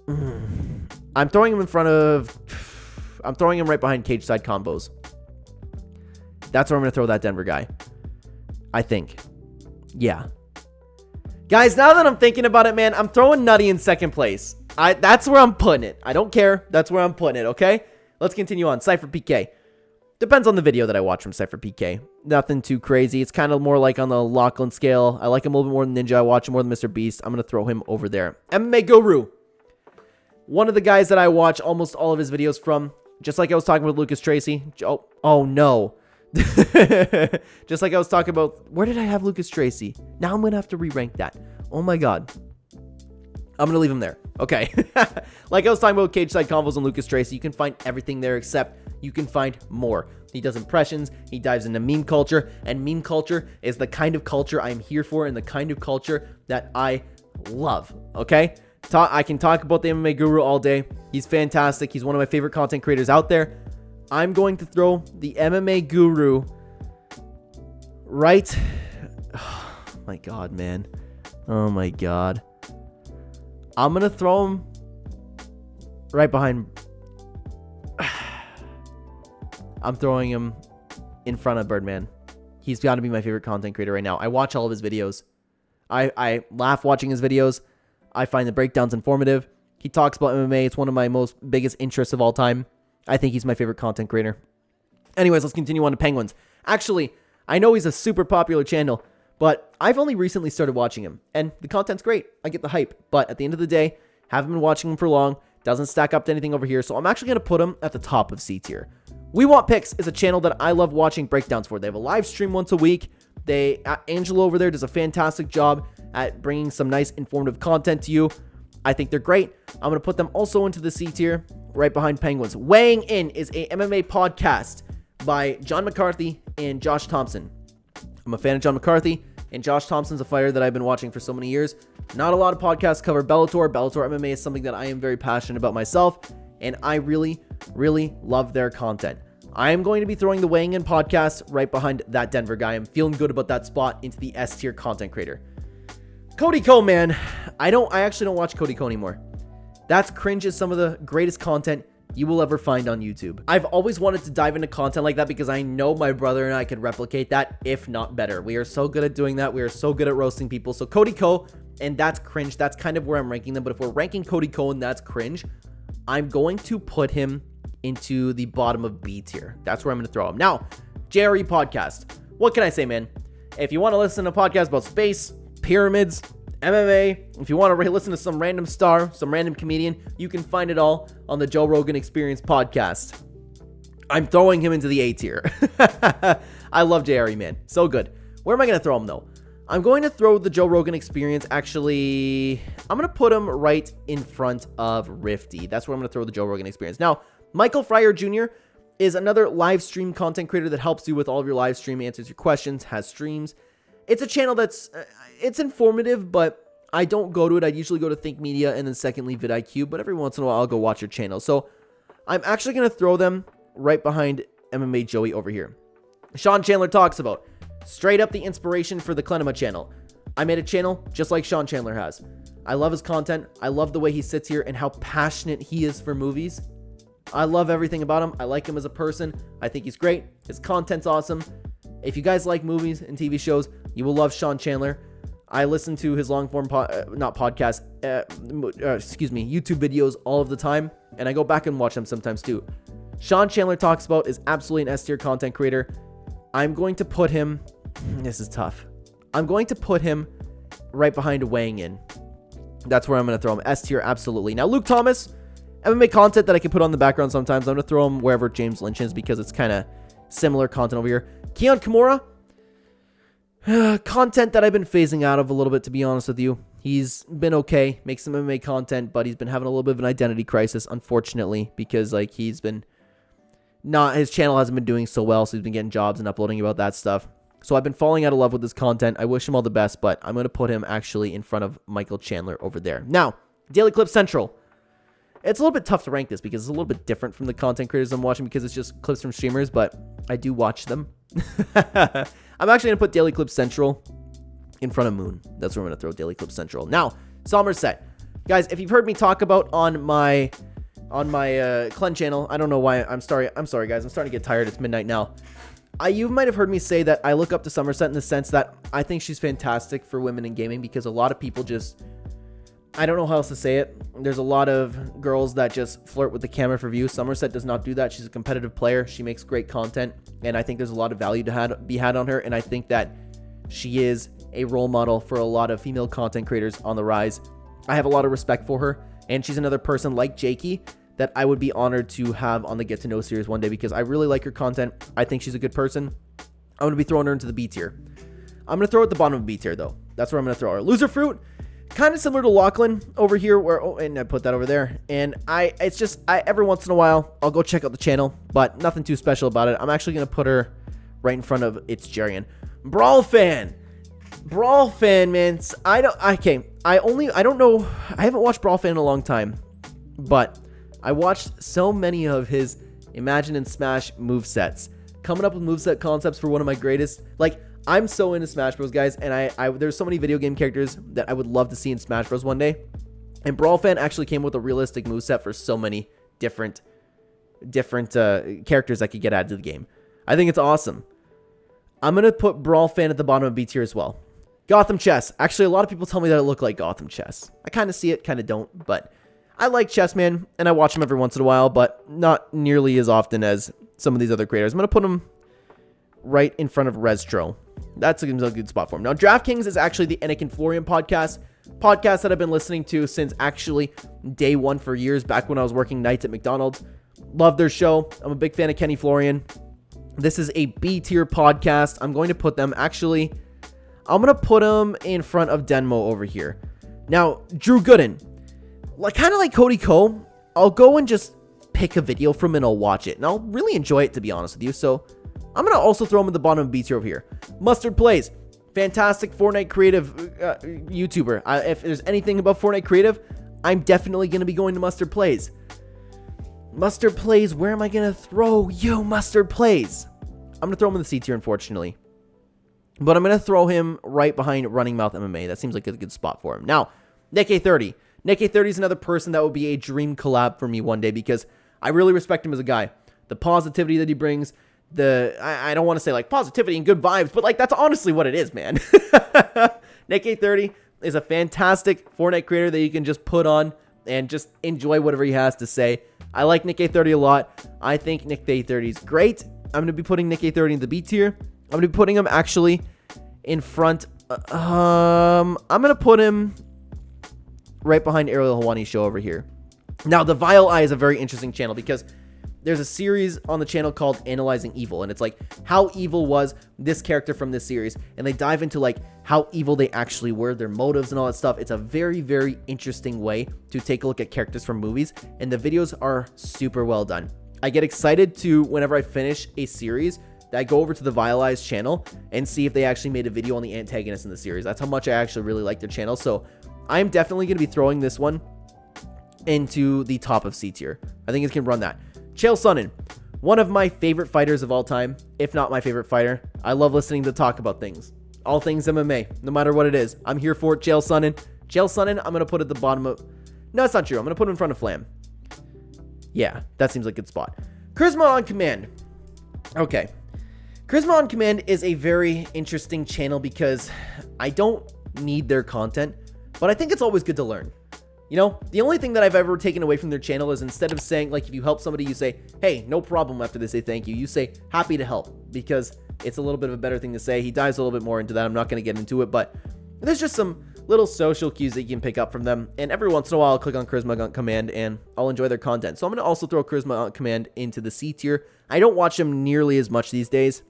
S1: I'm throwing him in front of... I'm throwing him right behind Cage Side Combos. That's where I'm going to throw that Denver guy. I think. Yeah. Guys, now that I'm thinking about it, man, I'm throwing Nutty in second place. That's where I'm putting it. I don't care. That's where I'm putting it, okay? Let's continue on. Cypher PK. Depends on the video that I watch from Cypher PK. Nothing too crazy. It's kind of more like on the Lachlan scale. I like him a little bit more than Ninja. I watch him more than Mr. Beast. I'm going to throw him over there. MMA Guru. One of the guys that I watch almost all of his videos from. Just like I was talking with Lucas Tracy. Oh no. Just like I was talking about. Where did I have Lucas Tracy? Now I'm going to have to re-rank that. Oh my god. I'm going to leave him there. Okay. Like I was talking about Cage Side Convos and Lucas Tracy, you can find everything there except you can find more. He does impressions, he dives into meme culture, and meme culture is the kind of culture I'm here for and the kind of culture that I love. Okay? I can talk about the MMA Guru all day. He's fantastic. He's one of my favorite content creators out there. I'm going to throw the MMA Guru right... Oh my god, man. Oh my god. I'm going to throw him right behind... I'm throwing him in front of Birdman. He's got to be my favorite content creator right now. I watch all of his videos. I laugh watching his videos. I find the breakdowns informative. He talks about MMA. It's one of my biggest interests of all time. I think he's my favorite content creator. Anyways, let's continue on to Penguins. Actually, I know he's a super popular channel, but I've only recently started watching him, and the content's great. I get the hype, but at the end of the day, haven't been watching him for long. Doesn't stack up to anything over here, so I'm actually going to put him at the top of C tier. We Want Picks is a channel that I love watching breakdowns for. They have a live stream once a week. Angelo over there does a fantastic job at bringing some nice informative content to you. I think they're great. I'm going to put them also into the C tier, right behind Penguins. Weighing In is a MMA podcast by John McCarthy and Josh Thompson. I'm a fan of John McCarthy, and Josh Thompson's a fighter that I've been watching for so many years. Not a lot of podcasts cover Bellator. Bellator MMA is something that I am very passionate about myself, and I really, really love their content. I am going to be throwing the Weighing In podcast right behind that Denver guy. I'm feeling good about that spot into the S tier content creator. Cody Ko, man. I actually don't watch Cody Ko anymore. That's cringe as some of the greatest content you will ever find on YouTube. I've always wanted to dive into content like that because I know my brother and I could replicate that, if not better. We are so good at doing that. We are so good at roasting people. So Cody Ko, and that's cringe. That's kind of where I'm ranking them. But if we're ranking Cody Ko and that's cringe, I'm going to put him into the bottom of B tier. That's where I'm going to throw him. Now, JRE podcast. What can I say, man? If you want to listen to a podcast about space, pyramids, MMA, if you want to listen to some random star, some random comedian, you can find it all on the Joe Rogan Experience podcast. I'm throwing him into the A tier. I love JRE, man. So good. Where am I going to throw him, though? I'm going to throw the Joe Rogan Experience. Actually, I'm going to put him right in front of Rifty. That's where I'm going to throw the Joe Rogan Experience. Now, Michael Fryer Jr. is another live stream content creator that helps you with all of your live stream, answers your questions, has streams. It's a channel that's, it's informative, but I don't go to it. I usually go to Think Media and then secondly vidIQ, but every once in a while I'll go watch your channel. So I'm actually going to throw them right behind MMA Joey over here. Sean Chandler talks about straight up the inspiration for the Clenema channel. I made a channel just like Sean Chandler has. I love his content. I love the way he sits here and how passionate he is for movies. I love everything about him. I like him as a person. I think he's great. His content's awesome. If you guys like movies and TV shows, you will love Sean Chandler. I listen to his long-form, YouTube videos all of the time, and I go back and watch them sometimes too. Sean Chandler Talks About is absolutely an S-tier content creator. I'm going to put him, this is tough. I'm going to put him right behind Weighing In. That's where I'm going to throw him. S-tier, absolutely. Now, Luke Thomas, MMA content that I can put on the background sometimes. I'm going to throw him wherever James Lynch is because it's kind of similar content over here. Keon Kimura, content that I've been phasing out of a little bit, to be honest with you. He's been okay, makes some MMA content, but he's been having a little bit of an identity crisis, unfortunately, because like his channel hasn't been doing so well, so he's been getting jobs and uploading about that stuff. So I've been falling out of love with his content. I wish him all the best, but I'm going to put him actually in front of Michael Chandler over there. Now, Daily Clip Central. It's a little bit tough to rank this because it's a little bit different from the content creators I'm watching because it's just clips from streamers, but I do watch them. I'm actually going to put Daily Clip Central in front of Moon. That's where I'm going to throw Daily Clip Central. Now, Somerset. Guys, if you've heard me talk about on my Clen channel, I don't know why. I'm sorry, guys. I'm starting to get tired. It's midnight now. You might have heard me say that I look up to Somerset in the sense that I think she's fantastic for women in gaming because a lot of people just, I don't know how else to say it. There's a lot of girls that just flirt with the camera for views. Somerset does not do that. She's a competitive player. She makes great content, and I think there's a lot of value to be had on her, and I think that she is a role model for a lot of female content creators on the rise. I have a lot of respect for her, and she's another person like Jakey that I would be honored to have on the Get to Know series one day because I really like her content. I think she's a good person. I'm going to be throwing her into the B tier. I'm going to throw her at the bottom of B tier, though. That's where I'm going to throw her. Loser Fruit. Kind of similar to Lachlan over here, and I put that over there. And it's just every once in a while, I'll go check out the channel, but nothing too special about it. I'm actually going to put her right in front of It's Jarian. Brawl Fan, man. I don't know. I haven't watched Brawl Fan in a long time, but I watched so many of his Imagine and Smash movesets. Coming up with moveset concepts for one of my greatest, I'm so into Smash Bros, guys, and there's so many video game characters that I would love to see in Smash Bros one day. And Brawl Fan actually came with a realistic moveset for so many different different characters that could get added to the game. I think it's awesome. I'm going to put Brawl Fan at the bottom of B tier as well. Gotham Chess. Actually, a lot of people tell me that it looked like Gotham Chess. I kind of see it, kind of don't, but I like Chessman, and I watch him every once in a while, but not nearly as often as some of these other creators. I'm going to put him right in front of Restro. That's a good spot for him. Now, DraftKings is actually the Anakin Florian podcast that I've been listening to since actually day one for years, back when I was working nights at McDonald's. Love their show. I'm a big fan of Kenny Florian. This is a B tier podcast. I'm going to put them, actually, I'm going to put them in front of Denmo over here. Now, Drew Gooden, kind of like Cody Ko, I'll go and just pick a video from him and I'll watch it. And I'll really enjoy it, to be honest with you. So I'm going to also throw him at the bottom of B tier over here. Mustard Plays, fantastic Fortnite creative YouTuber. If there's anything about Fortnite creative, I'm definitely going to be going to Mustard Plays. Mustard Plays, where am I going to throw you, Mustard Plays? I'm going to throw him in the C tier, unfortunately. But I'm going to throw him right behind Running Mouth MMA. That seems like a good spot for him. Now, Nick A30. Nick A30 is another person that would be a dream collab for me one day because I really respect him as a guy. The positivity that he brings, I don't want to say like positivity and good vibes, but like that's honestly what it is, man. Nick A30 is a fantastic Fortnite creator that you can just put on and just enjoy whatever he has to say. I like Nick A30 a lot. I think Nick A30 is great. I'm going to be putting Nick A30 in the B tier. I'm going to be putting him actually in front. I'm going to put him right behind Ariel Hawani's show over here. Now, the Vile Eye is a very interesting channel because there's a series on the channel called Analyzing Evil, and it's like how evil was this character from this series, and they dive into like how evil they actually were, their motives and all that stuff. It's a very, very interesting way to take a look at characters from movies, and the videos are super well done. I get excited to, whenever I finish a series, that I go over to the Vile Eyes channel and see if they actually made a video on the antagonist in the series. That's how much I actually really like their channel. So I'm definitely going to be throwing this one into the top of C tier. I think it can run that. Chael Sonnen, one of my favorite fighters of all time, if not my favorite fighter. I love listening to talk about things. All things MMA, no matter what it is. I'm here for it, Chael Sonnen. Chael Sonnen, I'm going to put at the bottom of... No, that's not true. I'm going to put him in front of Flam. Yeah, that seems like a good spot. Charisma on Command. Okay. Charisma on Command is a very interesting channel because I don't need their content, but I think it's always good to learn. You know, the only thing that I've ever taken away from their channel is instead of saying, like, if you help somebody, you say, hey, no problem after they say thank you. You say, happy to help, because it's a little bit of a better thing to say. He dives a little bit more into that. I'm not going to get into it, but there's just some little social cues that you can pick up from them. And every once in a while, I'll click on Charisma on Command and I'll enjoy their content. So I'm going to also throw Charisma on Command into the C tier. I don't watch them nearly as much these days.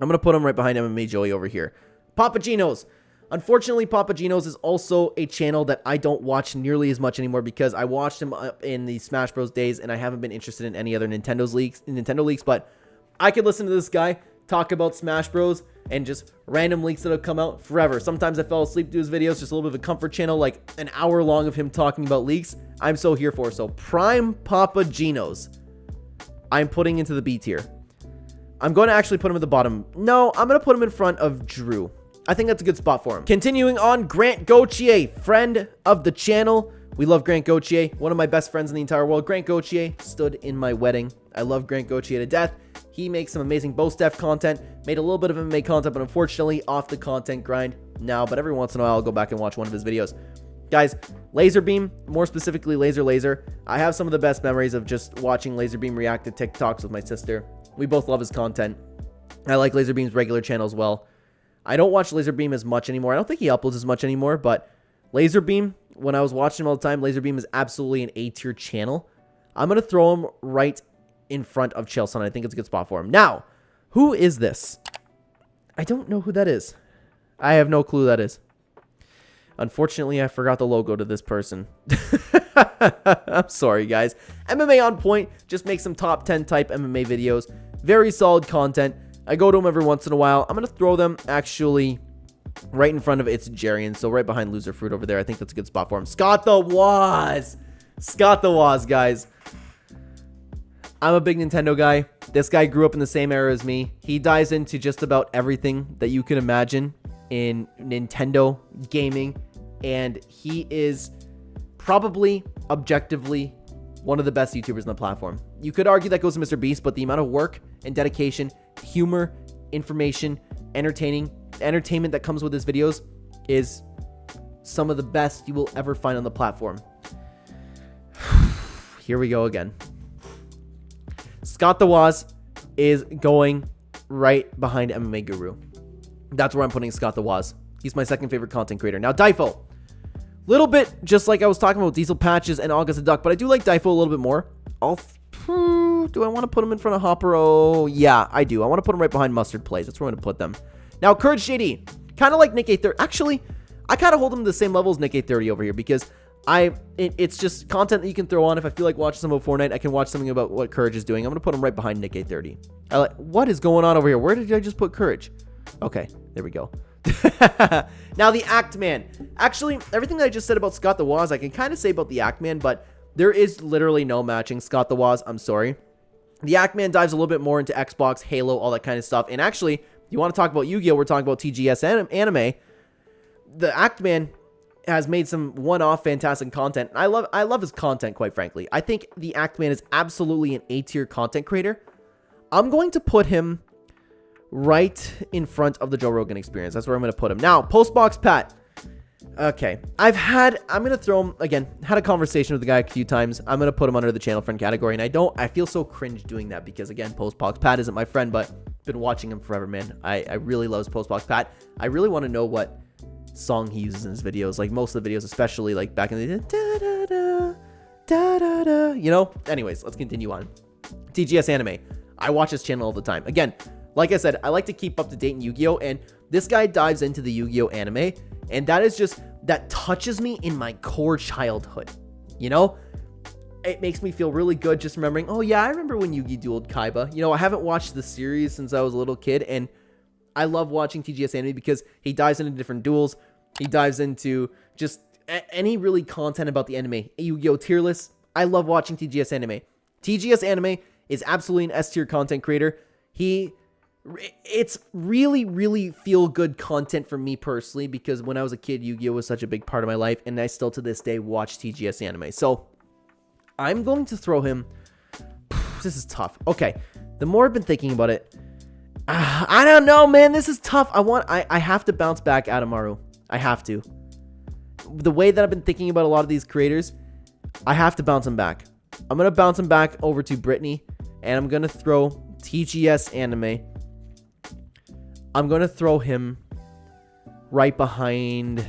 S1: I'm going to put him right behind MMA Joey over here. Papagenos. Unfortunately, Papagenos is also a channel that I don't watch nearly as much anymore because I watched him in the Smash Bros days and I haven't been interested in any other Nintendo leaks, but I could listen to this guy talk about Smash Bros and just random leaks that have come out forever. Sometimes I fell asleep to his videos, just a little bit of a comfort channel, like an hour long of him talking about leaks. I'm so here for. So Prime Papagenos, I'm putting into the B tier. I'm going to actually put him at the bottom. No, I'm going to put him in front of Drew. I think that's a good spot for him. Continuing on, Grant Gauthier, friend of the channel. We love Grant Gauthier, one of my best friends in the entire world. Grant Gauthier stood in my wedding. I love Grant Gauthier to death. He makes some amazing Bo Steph content, made a little bit of MMA content, but unfortunately off the content grind now. But every once in a while, I'll go back and watch one of his videos. Guys, Laserbeam, more specifically Laser, I have some of the best memories of just watching Laserbeam react to TikToks with my sister. We both love his content. I like Laserbeam's regular channel as well. I don't watch Laserbeam as much anymore. I don't think he uploads as much anymore, but Laserbeam, when I was watching him all the time, Laserbeam is absolutely an A-tier channel. I'm going to throw him right in front of Chael Sonnen. I think it's a good spot for him. Now, who is this? I don't know who that is. I have no clue who that is. Unfortunately, I forgot the logo to this person. I'm sorry, guys. MMA on Point just makes some top 10 type MMA videos. Very solid content. I go to them every once in a while. I'm going to throw them actually right in front of It's Jarian. So right behind Loser Fruit over there. I think that's a good spot for him. Scott the Woz. Scott the Woz, guys. I'm a big Nintendo guy. This guy grew up in the same era as me. He dives into just about everything that you can imagine in Nintendo gaming. And he is probably objectively one of the best YouTubers on the platform. You could argue that goes to Mr. Beast, but the amount of work and dedication, humor, information, entertainment that comes with his videos is some of the best you will ever find on the platform. Here we go again. Scott the Woz is going right behind MMA Guru. That's where I'm putting Scott the Woz. He's my second favorite content creator. Now, Difo. Little bit just like I was talking about Diesel Patches and August the Duck, but I do like Difo a little bit more. Do I want to put him in front of Hopper? Oh, yeah, I do. I want to put him right behind Mustard Plays. That's where I'm going to put them. Now, Courage JD. Kind of like Nick A30. Actually, I kind of hold him to the same level as Nick A30 over here because it's just content that you can throw on. If I feel like watching some about Fortnite, I can watch something about what Courage is doing. I'm going to put him right behind Nick A30. What is going on over here? Where did I just put Courage? Okay, there we go. Now, the Act Man. Actually, everything that I just said about Scott the Woz, I can kind of say about the Act Man, but there is literally no matching Scott the Woz. I'm sorry. The Act Man dives a little bit more into Xbox, Halo, all that kind of stuff. And actually, you want to talk about Yu-Gi-Oh? We're talking about TGS anime. The Act Man has made some one-off fantastic content. I love his content, quite frankly. I think the Act Man is absolutely an A-tier content creator. I'm going to put him right in front of the Joe Rogan Experience. That's where I'm going to put him. Now, Postbox Pat. Okay. I'm going to throw him, again, had a conversation with the guy a few times. I'm going to put him under the channel friend category. And I feel so cringe doing that because, again, Postbox Pat isn't my friend, but been watching him forever, man. I really love Postbox Pat. I really want to know what song he uses in his videos. Like, most of the videos, especially, like, back in the day. Da-da-da, da-da-da. You know? Anyways, let's continue on. TGS Anime. I watch his channel all the time. Again, like I said, I like to keep up to date in Yu-Gi-Oh! And this guy dives into the Yu-Gi-Oh! Anime, and that is just, that touches me in my core childhood. You know? It makes me feel really good just remembering, oh yeah, I remember when Yu-Gi dueled Kaiba. You know, I haven't watched the series since I was a little kid, and I love watching TGS Anime because he dives into different duels. He dives into just any really content about the anime. Yu-Gi-Oh! Tier list. I love watching TGS Anime. TGS Anime is absolutely an S-tier content creator. It's really, really feel-good content for me personally because when I was a kid, Yu-Gi-Oh! Was such a big part of my life, and I still to this day watch TGS Anime. So, I'm going to throw him... This is tough. Okay, the more I've been thinking about it, I don't know, man. This is tough. I have to bounce back Adamaru. I have to. The way that I've been thinking about a lot of these creators, I have to bounce him back. I'm going to bounce him back over to Brittany, and I'm going to throw TGS Anime. I'm going to throw him right behind...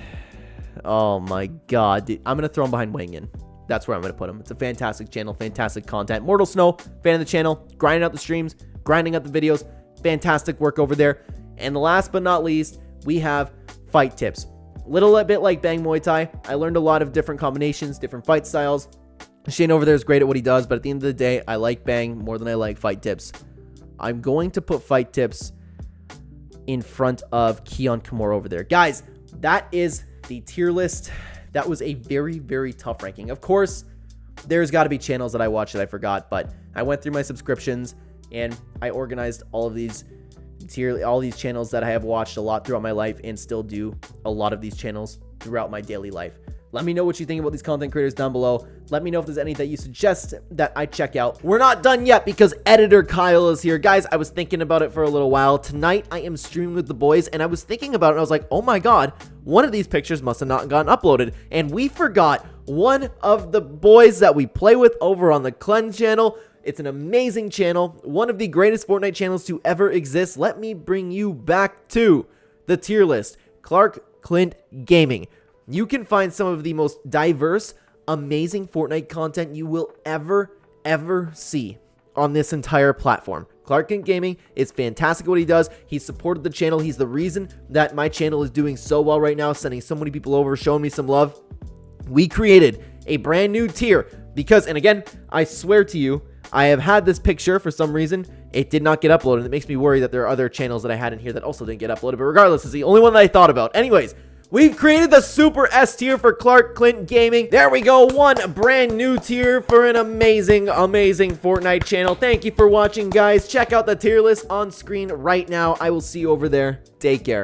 S1: Oh, my God. Dude. I'm going to throw him behind Wang Yin. That's where I'm going to put him. It's a fantastic channel, fantastic content. Mortal Snow, fan of the channel, grinding out the streams, grinding out the videos. Fantastic work over there. And last but not least, we have fight tips. Little bit like Bang Muay Thai. I learned a lot of different combinations, different fight styles. Shane over there is great at what he does, but at the end of the day, I like Bang more than I like fight tips. I'm going to put fight tips in front of Keon Kimura over there. Guys, that is the tier list. That was a very, very tough ranking. Of course, there's got to be channels that I watch that I forgot, but I went through my subscriptions and I organized all of these channels that I have watched a lot throughout my life and still do a lot of these channels throughout my daily life. Let me know what you think about these content creators down below. Let me know if there's any that you suggest that I check out. We're not done yet because editor Kyle is here. Guys, I was thinking about it for a little while. Tonight, I am streaming with the boys, and I was thinking about it, and I was like, oh my God, one of these pictures must have not gotten uploaded. And we forgot one of the boys that we play with over on the Clen channel. It's an amazing channel, one of the greatest Fortnite channels to ever exist. Let me bring you back to the tier list. Clark Clint Gaming. You can find some of the most diverse, amazing Fortnite content you will ever see on this entire platform. Clark Clint Gaming is fantastic at what he does. He supported the channel. He's the reason that my channel is doing so well right now, sending so many people over, showing me some love. We created a brand new tier because, and again, I swear to you, I have had this picture for some reason. It did not get uploaded. It makes me worry that there are other channels that I had in here that also didn't get uploaded, but regardless, it's the only one that I thought about. Anyways, we've created the Super S tier for Clark Clint Gaming. There we go. One brand new tier for an amazing, amazing Fortnite channel. Thank you for watching, guys. Check out the tier list on screen right now. I will see you over there. Take care.